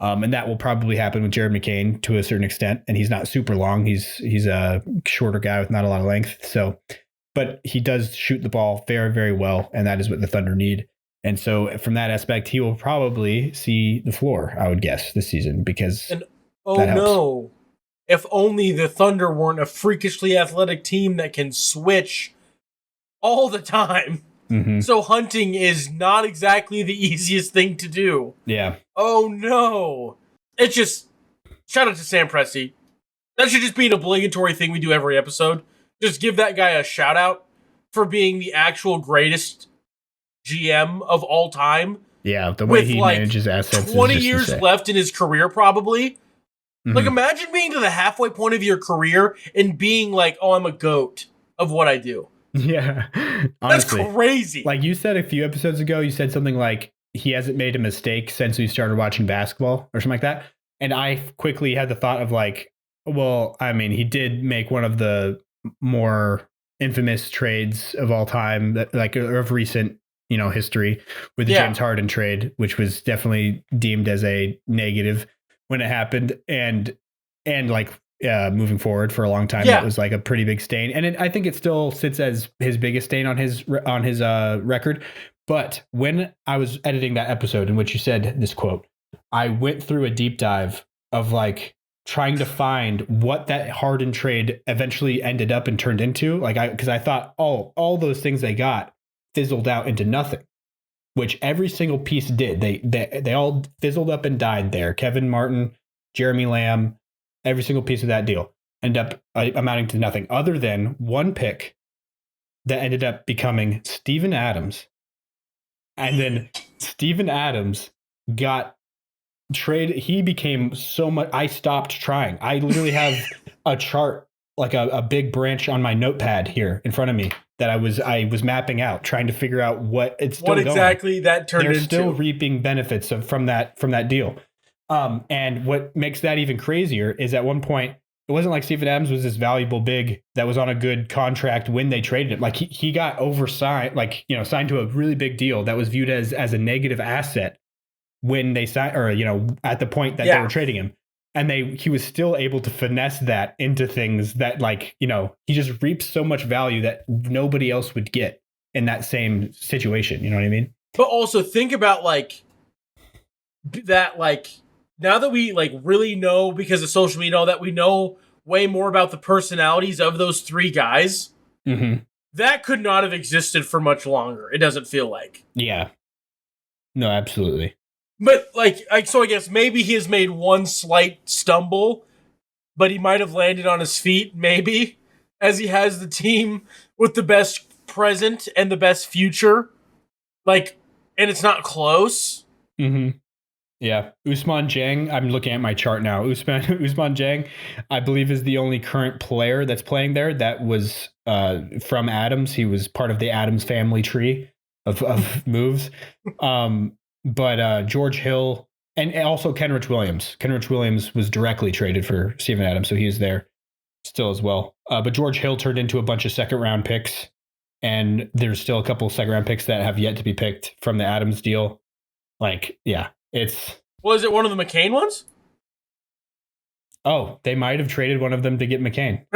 And that will probably happen with Jared McCain to a certain extent. And he's not super long. He's a shorter guy with not a lot of length. So, but he does shoot the ball very, very well. And that is what the Thunder need. And so from that aspect, he will probably see the floor, I would guess, this season, because no, if only the Thunder weren't a freakishly athletic team that can switch all the time. Mm-hmm. So hunting is not exactly the easiest thing to do. Yeah. Oh no. It's just, shout out to Sam Presti. That should just be an obligatory thing we do every episode. Just give that guy a shout out for being the actual greatest GM of all time. Yeah, the way he manages assets. 20 years left in his career, probably. Mm-hmm. Like, imagine being to the halfway point of your career and being like, I'm a GOAT of what I do. Yeah. Honestly, that's crazy. Like you said a few episodes ago, you said something like he hasn't made a mistake since we started watching basketball or something like that. And I quickly had the thought of like, well, I mean, he did make one of the more infamous trades of all time, that like of recent, history, with the James Harden trade, which was definitely deemed as a negative when it happened. And like, moving forward for a long time, that was like a pretty big stain, and I think it still sits as his biggest stain on his record. But when I was editing that episode in which you said this quote, I went through a deep dive of like trying to find what that Harden trade eventually ended up and turned into. Like because I thought all those things they got fizzled out into nothing, which every single piece did. They all fizzled up and died there. Kevin Martin, Jeremy Lamb. Every single piece of that deal ended up amounting to nothing other than one pick that ended up becoming Steven Adams. And then Steven Adams got traded. He became so much. I stopped trying. I literally have a chart, like a big branch on my notepad here in front of me that I was mapping out, trying to figure out what it's still going. Exactly that turned into. They're still reaping benefits from that deal. And what makes that even crazier is at one point, it wasn't like Steven Adams was this valuable big that was on a good contract when they traded him. Like he got oversigned, signed to a really big deal that was viewed as a negative asset when they signed, or, at the point that they were trading him. And he was still able to finesse that into things that he just reaps so much value that nobody else would get in that same situation. You know what I mean? But also think about that, now that we really know, because of social media, all that, we know way more about the personalities of those three guys. Mm-hmm. That could not have existed for much longer. It doesn't feel like. Yeah. No, absolutely. But so I guess maybe he has made one slight stumble, but he might have landed on his feet, maybe, as he has the team with the best present and the best future. And it's not close. Mm-hmm. Yeah. Ousmane Dieng, I'm looking at my chart now. Ousmane Dieng, I believe, is the only current player that's playing there that was from Adams. He was part of the Adams family tree of moves. But George Hill and also Kenrich Williams. Kenrich Williams was directly traded for Steven Adams, so he is there still as well. But George Hill turned into a bunch of second-round picks And there's still a couple second round picks that have yet to be picked from the Adams deal. Like, yeah, it's. Was it one of the McCain ones? Oh, they might have traded one of them to get McCain.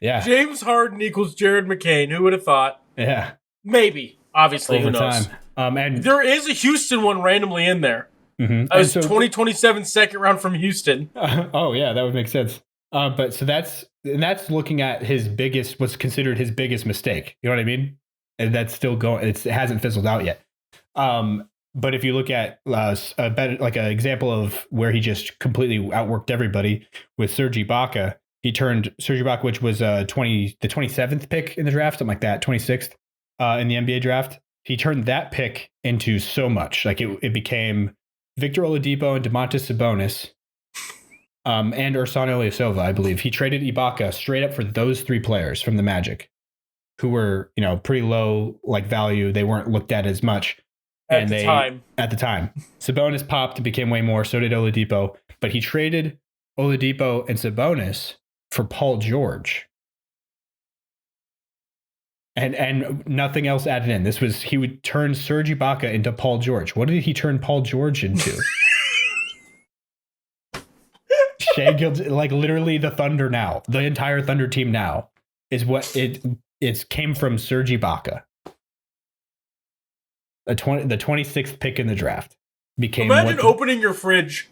Yeah. James Harden equals Jared McCain. Who would have thought? Yeah. Maybe. Obviously, Over who knows? Time. And there is a Houston one randomly in there. Mm-hmm. It was 2027 second round from Houston. Oh, yeah, that would make sense. But so that's looking at what's considered his biggest mistake. You know what I mean? And that's still going. It hasn't fizzled out yet. But if you look at a better, like an example of where he just completely outworked everybody with Serge Ibaka, he turned Serge Ibaka, which was the 27th pick in the draft, something like that, 26th in the NBA draft. He turned that pick into so much. Like it became Victor Oladipo and Domantas Sabonis. And Ersan Ilyasova, I believe. He traded Ibaka straight up for those three players from the Magic, who were, pretty low like value. They weren't looked at as much at the time. Sabonis popped and became way more. So did Oladipo. But he traded Oladipo and Sabonis for Paul George. And nothing else added in. He would turn Serge Ibaka into Paul George. What did he turn Paul George into? Shai Gilgeous, like literally the Thunder now, the entire Thunder team now is what it came from Serge Ibaka. The 26th pick in the draft became. Imagine opening your fridge.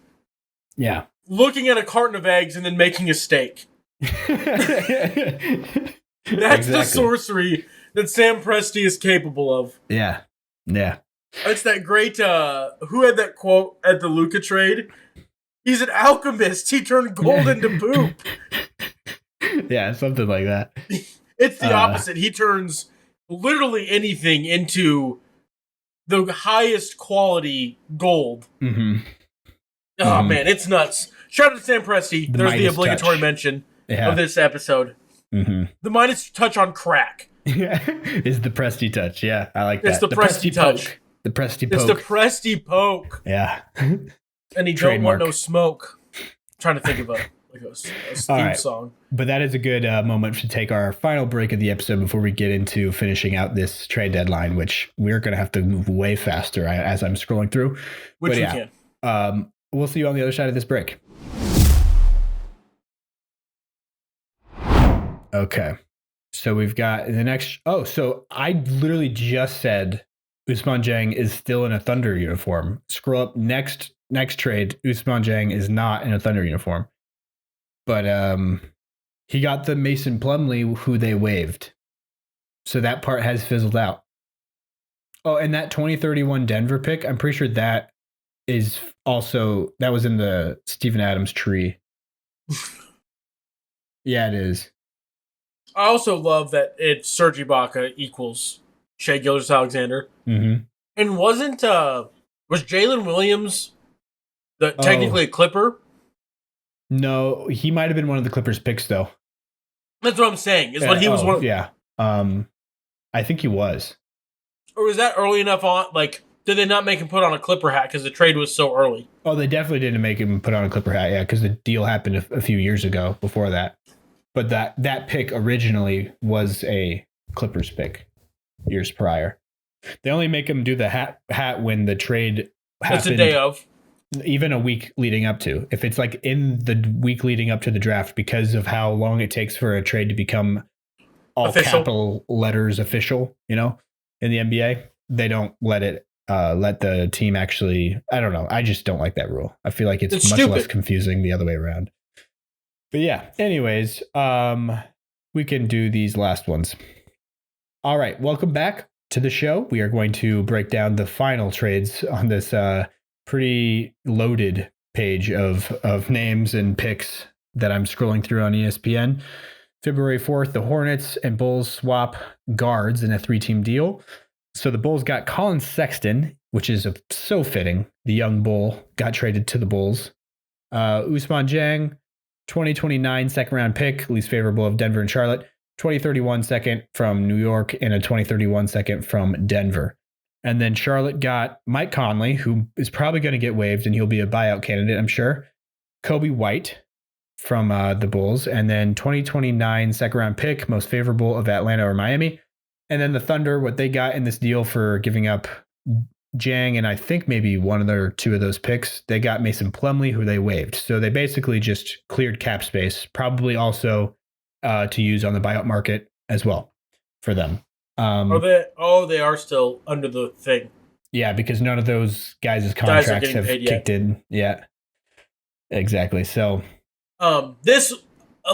Yeah. Looking at a carton of eggs and then making a steak. That's the sorcery that Sam Presti is capable of. Yeah. Yeah. It's that great, who had that quote at the Luka trade? He's an alchemist. He turned gold into poop. Yeah, something like that. It's the opposite. He turns literally anything into the highest quality gold. Mm-hmm. Oh, man, it's nuts. Shout out to Sam Presti. There's the obligatory mention of this episode. Mm-hmm. The Midas touch on crack. Is the Presti touch. Yeah, I like that. It's the Presti touch. Poke. The Presti poke. It's the Presti poke. Yeah. And he don't want no smoke. I'm trying to think of a theme song. But that is a good moment to take our final break of the episode before we get into finishing out this trade deadline, which we're going to have to move way faster as I'm scrolling through. Which we can. We'll see you on the other side of this break. Okay. So we've got the next. Oh, so I literally just said Ousmane Dieng is still in a Thunder uniform. Scroll up next trade. Ousmane Dieng is not in a Thunder uniform. But he got the Mason Plumlee who they waived. So that part has fizzled out. Oh, and that 2031 Denver pick, I'm pretty sure that was in the Steven Adams tree. Yeah, it is. I also love that it's Serge Ibaka equals Shai Gilgeous-Alexander. Mm-hmm. And was Jalen Williams technically a Clipper? No, he might have been one of the Clippers picks, though. That's what I'm saying. What he was one of. Yeah. I think he was. Or was that early enough on? Like, did they not make him put on a Clipper hat because the trade was so early? Oh, they definitely didn't make him put on a Clipper hat, yeah, because the deal happened a few years ago before that. But that pick originally was a Clippers pick years prior. They only make him do the hat when the trade happened. It's a day of. Even a week leading up to. If it's like in the week leading up to the draft, because of how long it takes for a trade to become all official. Capital letters official, in the NBA, they don't let the team actually. I don't know. I just don't like that rule. I feel like it's much stupid. Less confusing the other way around. But yeah, anyways, we can do these last ones. All right, welcome back to the show. We are going to break down the final trades on this pretty loaded page of names and picks that I'm scrolling through on ESPN. February 4th, the Hornets and Bulls swap guards in a 3-team deal. So the Bulls got Collin Sexton, which is so fitting. The young Bull got traded to the Bulls. Ousmane Dieng, 2029 second round pick, least favorable of Denver and Charlotte. 2031 second from New York and a 2031 second from Denver. And then Charlotte got Mike Conley, who is probably going to get waived, and he'll be a buyout candidate, I'm sure. Coby White from the Bulls. And then 2029 second round pick, most favorable of Atlanta or Miami. And then the Thunder, what they got in this deal for giving up Jang and I think maybe one or two of those picks, they got Mason Plumlee, who they waived. So they basically just cleared cap space, probably also to use on the buyout market as well for them. They are still under the thing. Yeah, because none of those guys' contracts have kicked in yet. Exactly. So this,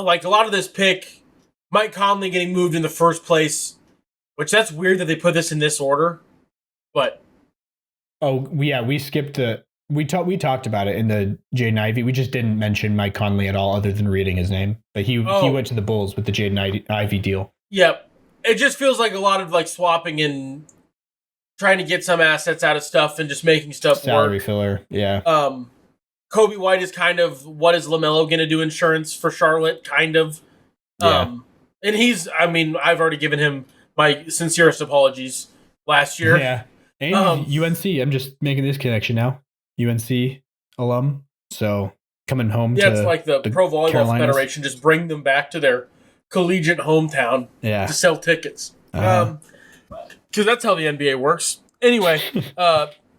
like a lot of this pick, Mike Conley getting moved in the first place, which that's weird that they put this in this order, but we skipped we talked about it in the Jaden Ivey. We just didn't mention Mike Conley at all other than reading his name. But he went to the Bulls with the Jaden Ivey deal. Yep. It just feels like a lot of like swapping and trying to get some assets out of stuff and just making stuff salary work. Filler. Yeah. Coby White is kind of what is LaMelo going to do insurance for Charlotte, kind of. Yeah. And I've already given him my sincerest apologies last year. Yeah. And UNC, I'm just making this connection now. UNC alum. So coming home it's like the Pro Volleyball Carolinas. Federation, just bring them back to their collegiate hometown to sell tickets. Because that's how the NBA works. Anyway,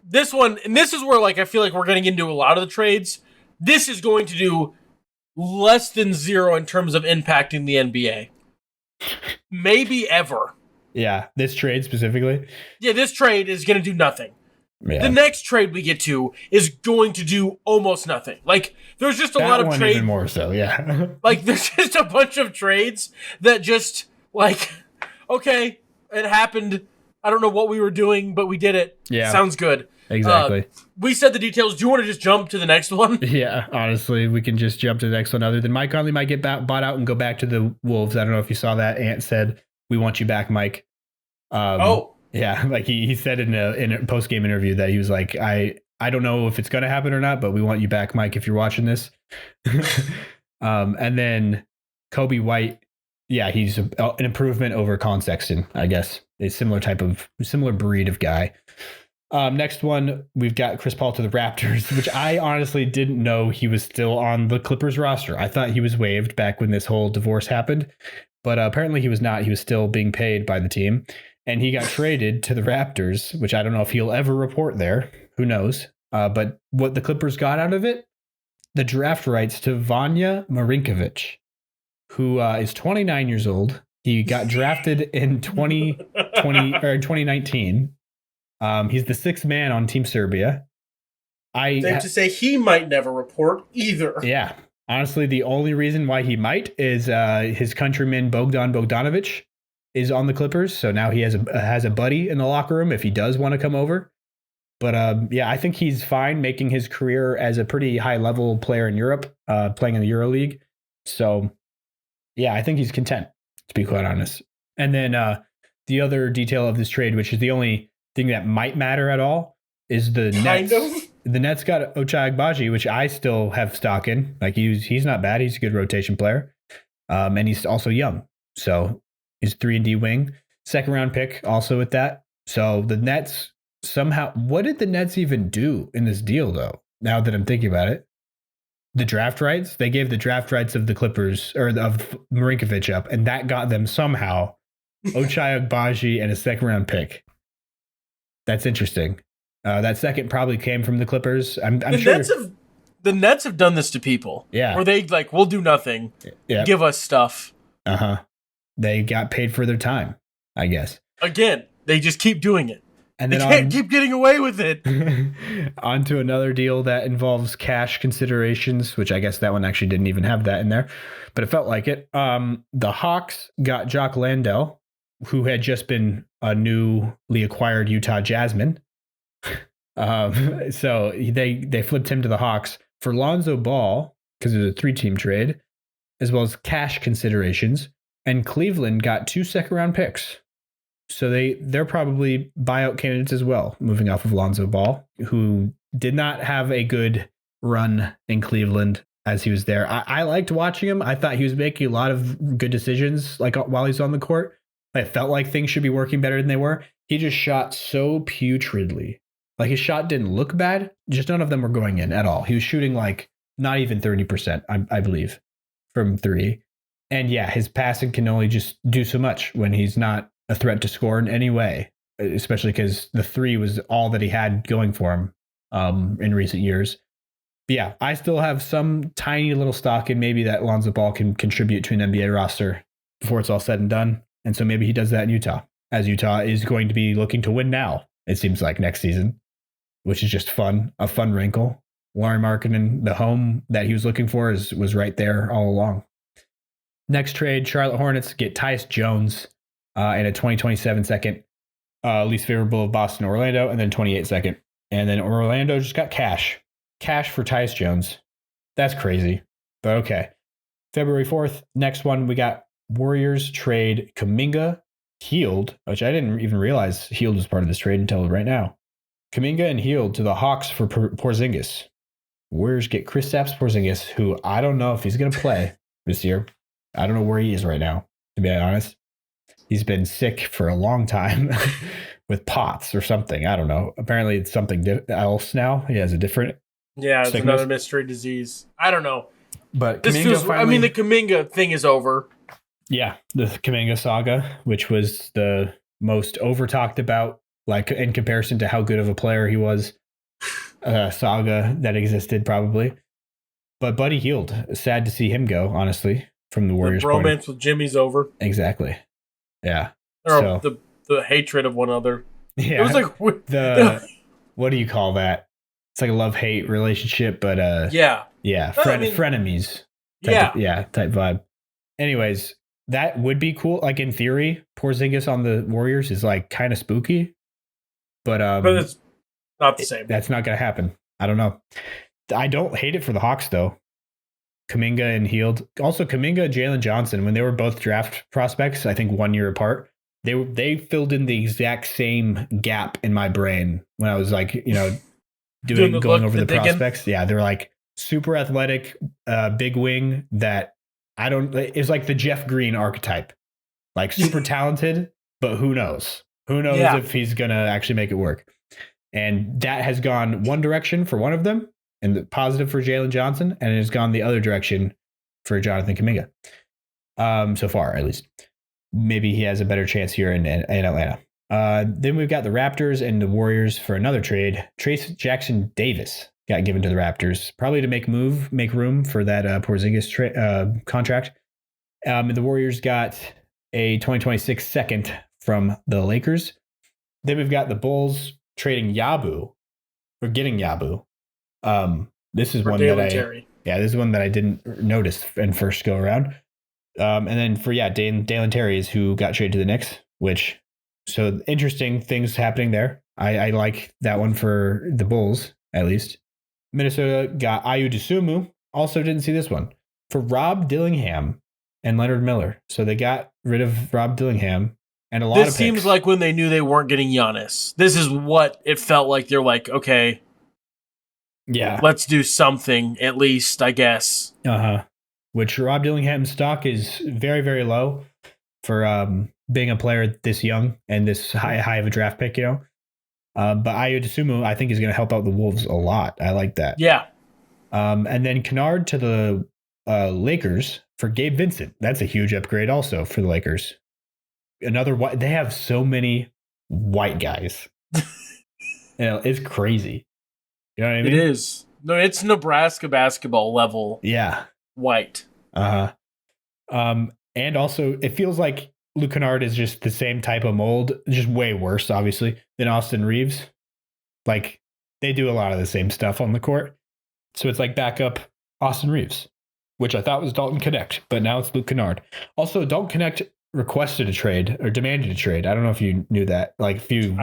this one, and this is where like I feel like we're getting into a lot of the trades. This is going to do less than zero in terms of impacting the NBA. Maybe ever. Yeah, this trade specifically? Yeah, this trade is going to do nothing. Yeah. The next trade we get to is going to do almost nothing. Like, there's just a lot of trades. Even more so, yeah. Like, there's just a bunch of trades that just, like, okay, it happened. I don't know what we were doing, but we did it. Yeah. Sounds good. Exactly. We said the details. Do you want to just jump to the next one? Yeah, honestly, we can just jump to the next one. Other than Mike Conley might get bought out and go back to the Wolves. I don't know if you saw that. Ant said, "We want you back, Mike." Yeah, like he said in a post-game interview that he was like, I don't know if it's going to happen or not, but we want you back, Mike, if you're watching this. And then Coby White, yeah, he's an improvement over Collin Sexton, I guess. A similar breed of guy. Next one, we've got Chris Paul to the Raptors, which I honestly didn't know he was still on the Clippers roster. I thought he was waived back when this whole divorce happened, but apparently he was not. He was still being paid by the team. And he got traded to the Raptors, which I don't know if he'll ever report there. Who knows? But what the Clippers got out of it, the draft rights to Vanja Marinkovic, who is 29 years old. He got drafted in 2019. He's the sixth man on Team Serbia. Safe to say he might never report either. Yeah. Honestly, the only reason why he might is his countryman Bogdan Bogdanovic is on the Clippers, so now he has a buddy in the locker room if he does want to come over. But yeah, I think he's fine making his career as a pretty high-level player in Europe, playing in the EuroLeague. So yeah, I think he's content, to be quite honest. And then the other detail of this trade, which is the only thing that might matter at all, is the Nets. The Nets got Ochai Agbaji, which I still have stock in. Like he's not bad. He's a good rotation player, and he's also young. So he's 3-and-D wing, second round pick also with that. So the Nets somehow, what did the Nets even do in this deal though? Now that I'm thinking about it, the draft rights, they gave the draft rights of the Clippers or of Marinkovic up, and that got them somehow Ochai Agbaji and a second round pick. That's interesting. That second probably came from the Clippers. I'm sure. The Nets have done this to people. Yeah. Where they like, we'll do nothing. Yep. Give us stuff. They got paid for their time, I guess. Again, they just keep doing it. And then they can't keep getting away with it. On to another deal that involves cash considerations, which I guess that one actually didn't even have that in there, but it felt like it. The Hawks got Jock Landale, who had just been a newly acquired Utah Jasmine. So they flipped him to the Hawks for Lonzo Ball, because it was a 3-team trade, as well as cash considerations. And Cleveland got 2 second-round picks. So they're probably buyout candidates as well, moving off of Lonzo Ball, who did not have a good run in Cleveland as he was there. I liked watching him. I thought he was making a lot of good decisions like while he's on the court. I felt like things should be working better than they were. He just shot so putridly. Like his shot didn't look bad. Just none of them were going in at all. He was shooting like not even 30%, I believe, from 3. And yeah, his passing can only just do so much when he's not a threat to score in any way, especially because the three was all that he had going for him in recent years. But yeah, I still have some tiny little stock in maybe that Lonzo Ball can contribute to an NBA roster before it's all said and done. And so maybe he does that in Utah, as Utah is going to be looking to win now, it seems like, next season, which is just fun, a fun wrinkle. Lauri Markkanen, the home that he was looking for was right there all along. Next trade, Charlotte Hornets get Tyus Jones and a 2027 second, least favorable of Boston, Orlando, and then 28 second. And then Orlando just got cash for Tyus Jones. That's crazy, but okay. February 4th, next one, we got Warriors trade Kuminga, Hield, which I didn't even realize Hield was part of this trade until right now. Kuminga and Hield to the Hawks for Porzingis. Warriors get Kristaps Porzingis, who I don't know if he's going to play this year. I don't know where he is right now, to be honest. He's been sick for a long time with POTS or something. I don't know. Apparently it's something else now. He has a different it's sickness. Another mystery disease. I don't know. But the Kuminga thing is over. Yeah, the Kuminga saga, which was the most over-talked about, like in comparison to how good of a player he was, saga that existed probably. But Buddy Hield, sad to see him go, honestly, from the Warriors. The romance with Jimmy's over. Exactly. Yeah. Or the hatred of one another. Yeah. It was like what do you call that? It's like a love-hate relationship, but frenemies. Type vibe. Anyways, that would be cool. Like in theory, Porzingis on the Warriors is like kind of spooky, but it's not the same. That's not going to happen. I don't know. I don't hate it for the Hawks though. Kuminga and Hield. Also, Kuminga and Jalen Johnson, when they were both draft prospects, I think 1 year apart, they filled in the exact same gap in my brain when I was like, going over the prospects. Yeah, they're like super athletic, big wing that it's like the Jeff Green archetype. Like super talented, but who knows? Who knows if he's going to actually make it work? And that has gone one direction for one of them, and the positive for Jalen Johnson, and it has gone the other direction for Jonathan Kuminga. So far, at least. Maybe he has a better chance here in Atlanta. Then we've got the Raptors and the Warriors for another trade. Trace Jackson Davis got given to the Raptors, probably to make room for that Porzingis contract. And the Warriors got a 2026 second from the Lakers. Then we've got the Bulls trading getting Yabu. This is one this is one that I didn't notice in first go around. And then for Dalen Terry is who got traded to the Knicks, so interesting things happening there. I like that one for the Bulls, at least. Minnesota got Dosunmu. Also didn't see this one. For Rob Dillingham and Leonard Miller. So they got rid of Rob Dillingham and a lot of picks. This seems like when they knew they weren't getting Giannis. This is what it felt like. They're like, okay, let's do something at least, I guess. Which Rob Dillingham's stock is very, very low for being a player this young and this high of a draft pick, But Dosunmu, I think, is going to help out the Wolves a lot. I like that. Yeah. And then Kennard to the Lakers for Gabe Vincent. That's a huge upgrade also for the Lakers. They have so many white guys. It's crazy. You know what I mean? It is. No, it's Nebraska basketball level. Yeah. White. And also, it feels like Luke Kennard is just the same type of mold, just way worse, obviously, than Austin Reeves. Like, they do a lot of the same stuff on the court. So it's like backup Austin Reeves, which I thought was Dalton Connect, but now it's Luke Kennard. Also, Dalton Connect requested a trade or demanded a trade. I don't know if you knew that. I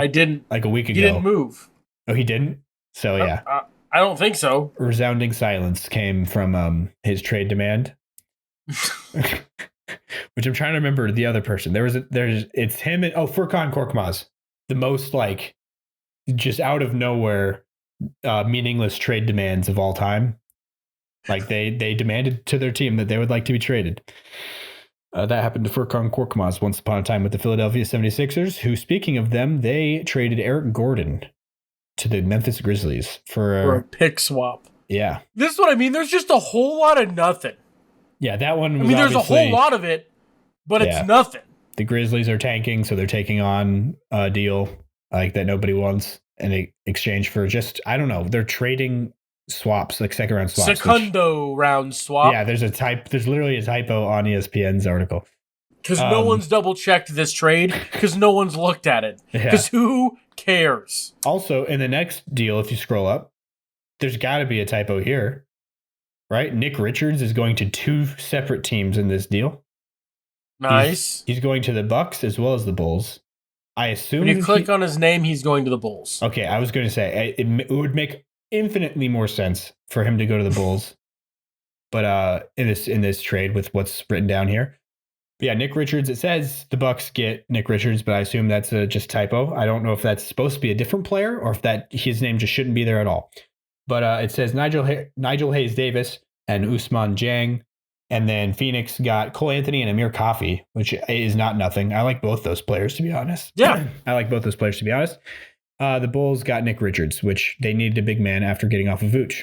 didn't. Like a week ago. He didn't move. Oh, he didn't? So, yeah. I don't think so. Resounding silence came from his trade demand. Which I'm trying to remember the other person. It's him and Furkan Korkmaz, the most just out of nowhere meaningless trade demands of all time. Like they demanded to their team that they would like to be traded. That happened to Furkan Korkmaz once upon a time with the Philadelphia 76ers, who, speaking of them, they traded Eric Gordon to the Memphis Grizzlies for a pick swap. Yeah. This is what I mean. There's just a whole lot of nothing. Yeah, that one was there's a whole lot of it, but it's nothing. the Grizzlies are tanking, so they're taking on a deal like that nobody wants in exchange for just, I don't know, they're trading swaps, like second round swaps. Secundo round swap. Yeah, there's literally a typo on ESPN's article. Because no one's double checked this trade, because no one's looked at it. Because who cares? Also, in the next deal, if you scroll up, there's got to be a typo here, right? Nick Richards is going to 2 separate teams in this deal. Nice. He's going to the Bucks as well as the Bulls. I assume when you click on his name, he's going to the Bulls. Okay, I was going to say it would make infinitely more sense for him to go to the Bulls, but in this trade with what's written down here. Yeah, Nick Richards. It says the Bucks get Nick Richards, but I assume that's just typo. I don't know if that's supposed to be a different player or if that his name just shouldn't be there at all. But it says Nigel Hayes Davis and Ousmane Dieng, and then Phoenix got Cole Anthony and Amir Coffey, which is not nothing. I like both those players, to be honest. Yeah, I like both those players, to be honest. The Bulls got Nick Richards, which they needed a big man after getting off of Vučević.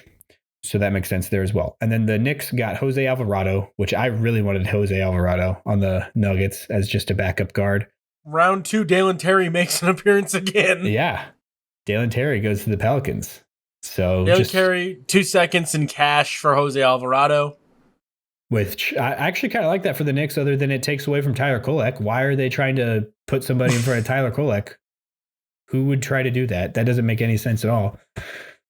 So that makes sense there as well. And then the Knicks got Jose Alvarado, which I really wanted Jose Alvarado on the Nuggets as just a backup guard. Round 2, Dalen Terry makes an appearance again. Yeah. Dalen Terry goes to the Pelicans. So Dalen Terry, 2 seconds in cash for Jose Alvarado. Which I actually kind of like that for the Knicks, other than it takes away from Tyler Kolek. Why are they trying to put somebody in front of Tyler Kolek? Who would try to do that? That doesn't make any sense at all.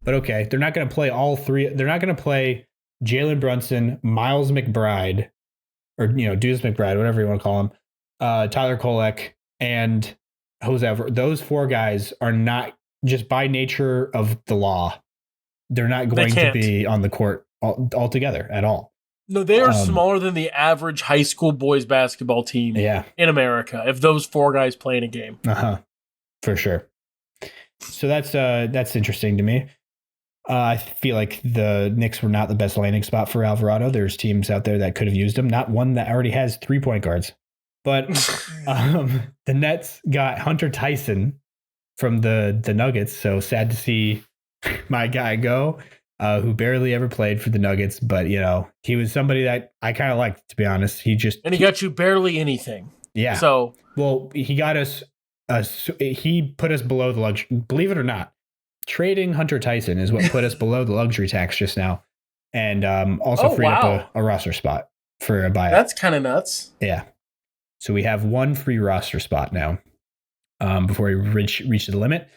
But okay, they're not going to play all 3. They're not going to play Jalen Brunson, Miles McBride, or Deuce McBride, whatever you want to call him, Tyler Kolek, and Jose Alvarado. Those 4 guys are not, just by nature of the law, they're not going to be on the court altogether at all. No, they are smaller than the average high school boys basketball team in America. If those 4 guys play in a game, for sure. So that's interesting to me. I feel like the Knicks were not the best landing spot for Alvarado. There's teams out there that could have used him. Not one that already has 3-point guards. But the Nets got Hunter Tyson from the Nuggets. So sad to see my guy go, who barely ever played for the Nuggets. But, he was somebody that I kind of liked, to be honest. He got you barely anything. Yeah. So, well, he got us. He put us below the luxury. Believe it or not, trading Hunter Tyson is what put us below the luxury tax just now, and also freed up a roster spot for a buyout. That's kind of nuts. Yeah. So we have 1 free roster spot now before we reach the limit.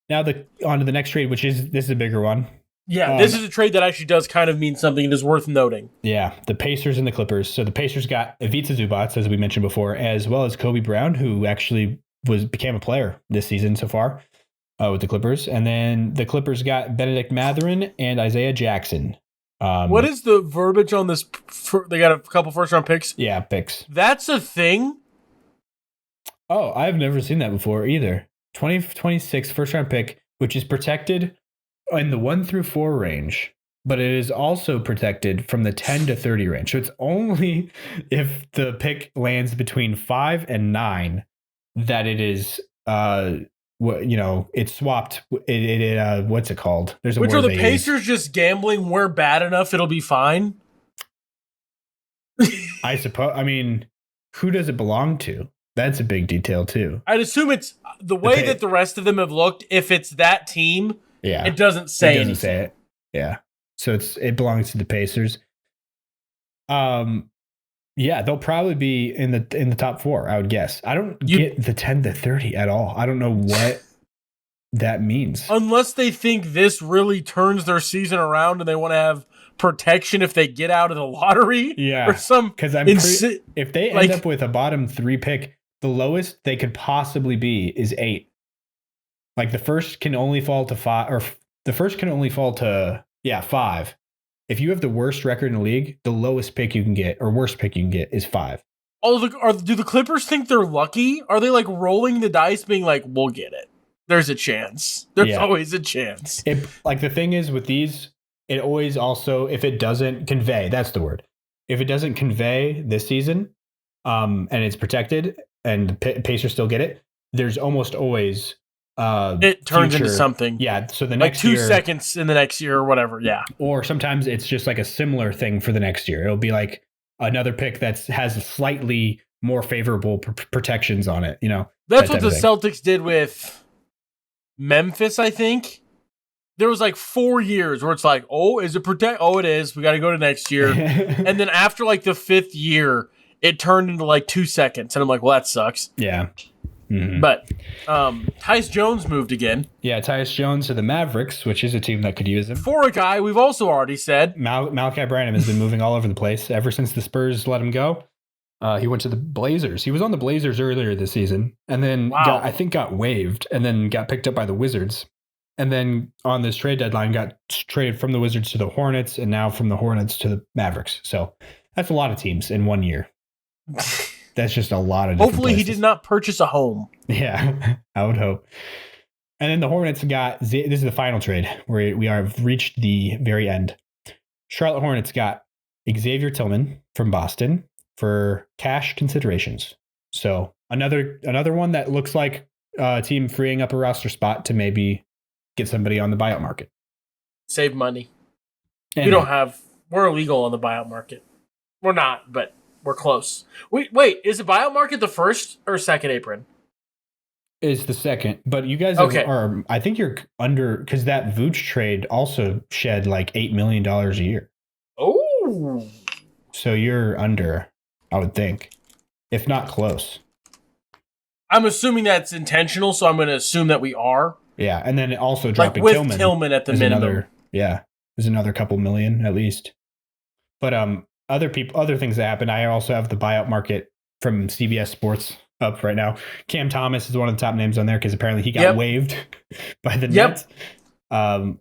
Now on to the next trade, this is a bigger one. Yeah, this is a trade that actually does kind of mean something. It is worth noting. Yeah, the Pacers and the Clippers. So the Pacers got Ivica Zubac, as we mentioned before, as well as Coby Brown, who actually became a player this season so far with the Clippers. And then the Clippers got Benedict Mathurin and Isaiah Jackson. What is the verbiage on this? They got a couple first-round picks? Yeah, picks. That's a thing? Oh, I've never seen that before either. 2026 first-round pick, which is protected in the 1 through 4 range, but it is also protected from the 10 to 30 range. So it's only if the pick lands between 5 and 9 that it is, it's swapped. What's it called? There's a Which word are the Pacers just gambling? We're bad enough, it'll be fine. I suppose. I mean, who does it belong to? That's a big detail too. I'd assume it's the way that the rest of them have looked. If it's that team, it doesn't say anything. Say it. Yeah. So it belongs to the Pacers. Yeah, they'll probably be in the top 4, I would guess. I don't get the 10 to 30 at all. I don't know what that means. Unless they think this really turns their season around and they want to have protection if they get out of the lottery. Yeah. Or some because if they end up with a bottom 3 pick, the lowest they could possibly be is 8. Like the first can only fall to 5, or the first can only fall to 5. If you have the worst record in the league, the lowest pick you can get, or worst pick you can get, is 5. Do the Clippers think they're lucky? Are they like rolling the dice, being like, "We'll get it"? There's a chance. There's always a chance. Like the thing is with these, it always also, if it doesn't convey, that's the word. If it doesn't convey this season, and it's protected, and the Pacers still get it, there's almost always it turns into something. Yeah. So the like next 2 year, seconds in the next year or whatever. Yeah. Or sometimes it's just like a similar thing for the next year. It'll be like another pick that has a slightly more favorable protections on it. That's what the Celtics did with Memphis, I think. There was like 4 years where it's like, oh, is it protect? Oh, it is. We got to go to next year. And then after like the 5th year, it turned into like 2 seconds. And I'm like, well, that sucks. Yeah. Mm-hmm. But Tyus Jones moved again. Yeah, Tyus Jones to the Mavericks, which is a team that could use him. For a guy we've also already said. Malachi Branham has been moving all over the place ever since the Spurs let him go. He went to the Blazers. He was on the Blazers earlier this season and then got waived and then got picked up by the Wizards. And then on this trade deadline, got traded from the Wizards to the Hornets and now from the Hornets to the Mavericks. So that's a lot of teams in 1 year. That's just a lot of different Hopefully places. He did not purchase a home. Yeah, I would hope. And then the Hornets this is the final trade where we have reached the very end. Charlotte Hornets got Xavier Tillman from Boston for cash considerations. So another one that looks like a team freeing up a roster spot to maybe get somebody on the buyout market. Save money. And we're illegal on the buyout market. We're not, but we're close. Wait, is the buyout market the first or second apron? Is the second, but you guys are, I think you're under, because that Vučević trade also shed like $8 million a year. Oh. So you're under, I would think, if not close. I'm assuming that's intentional, so I'm going to assume that we are. Yeah, and then also dropping like with Tillman at the minimum. There's another couple million at least. But other things that happened. I also have the buyout market from CBS Sports up right now. Cam Thomas is one of the top names on there because apparently he got waived by the Nets,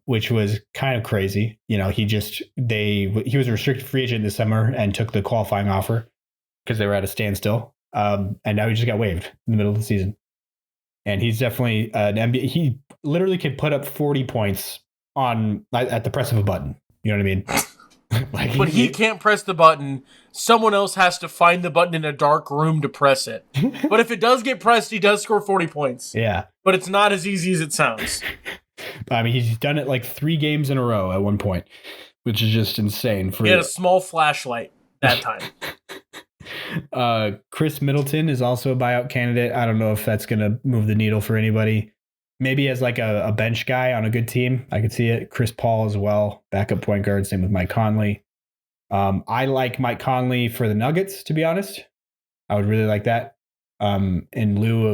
which was kind of crazy. He was a restricted free agent this summer and took the qualifying offer because they were at a standstill. And now he just got waived in the middle of the season. And he's definitely an NBA. He literally can put up 40 points at the press of a button. You know what I mean? But he can't press the button. Someone else has to find the button in a dark room to press it. But if it does get pressed, he does score 40 points. Yeah. But it's not as easy as it sounds. I mean, he's done it like 3 games in a row at one point, which is just insane. He had a small flashlight that time. Chris Middleton is also a buyout candidate. I don't know if that's going to move the needle for anybody. Maybe as like a bench guy on a good team. I could see it. Chris Paul as well. Backup point guard. Same with Mike Conley. I like Mike Conley for the Nuggets, to be honest. I would really like that. In lieu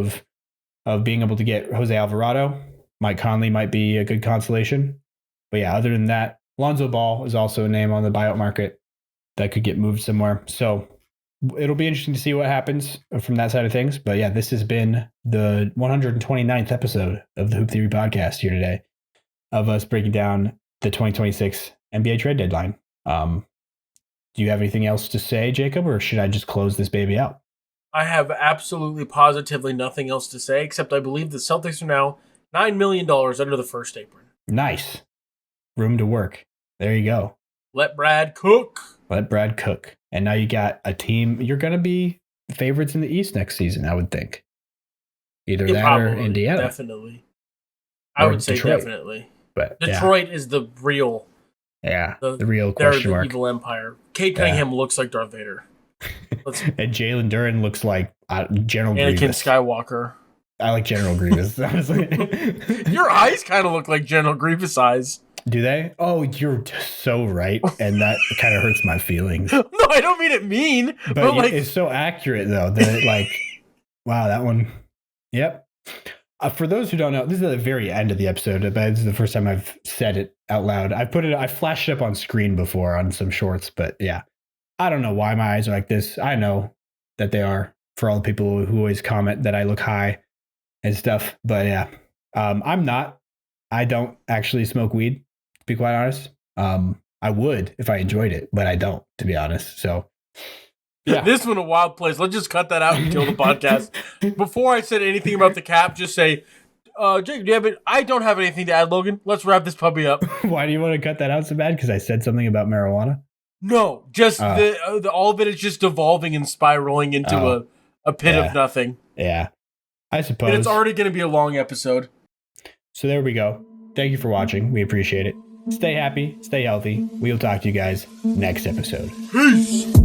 of being able to get Jose Alvarado, Mike Conley might be a good consolation. But yeah, other than that, Lonzo Ball is also a name on the buyout market that could get moved somewhere. So it'll be interesting to see what happens from that side of things. But yeah, this has been the 129th episode of the Hoop Theory podcast here today of us breaking down the 2026 NBA trade deadline. Do you have anything else to say, Jacob, or should I just close this baby out? I have absolutely positively nothing else to say, except I believe the Celtics are now $9 million under the first apron. Nice. Room to work. There you go. Let Brad cook. Let Brad cook. And now you got a team. You're going to be favorites in the East next season, I would think. Either that probably, or Indiana. Definitely. I would say Detroit. Definitely. But Detroit is the real. Yeah, the real question mark. They're the evil empire. Cade Cunningham looks like Darth Vader. And Jalen Duren looks like General Anakin Grievous. Skywalker. I like General Grievous. Your eyes kind of look like General Grievous eyes. Do they? Oh, you're so right. And that kind of hurts my feelings. No, I don't mean it mean. But like, it's so accurate, though, that wow, that one. Yep. For those who don't know, this is at the very end of the episode, but this is the first time I've said it out loud. I flashed it up on screen before on some shorts, but yeah. I don't know why my eyes are like this. I know that they are, for all the people who always comment that I look high and stuff. But yeah, I'm not. I don't actually smoke weed, to be quite honest. I would if I enjoyed it, but I don't, to be honest. So yeah. This one a wild place. Let's just cut that out and kill the podcast. Before I said anything about the cap, just say, Jake, do you have it? I don't have anything to add, Logan. Let's wrap this puppy up. Why do you want to cut that out so bad? Because I said something about marijuana? No, just all of it is just devolving and spiraling into a pit of nothing. Yeah, I suppose. And it's already going to be a long episode. So there we go. Thank you for watching. We appreciate it. Stay happy. Stay healthy. We'll talk to you guys next episode. Peace.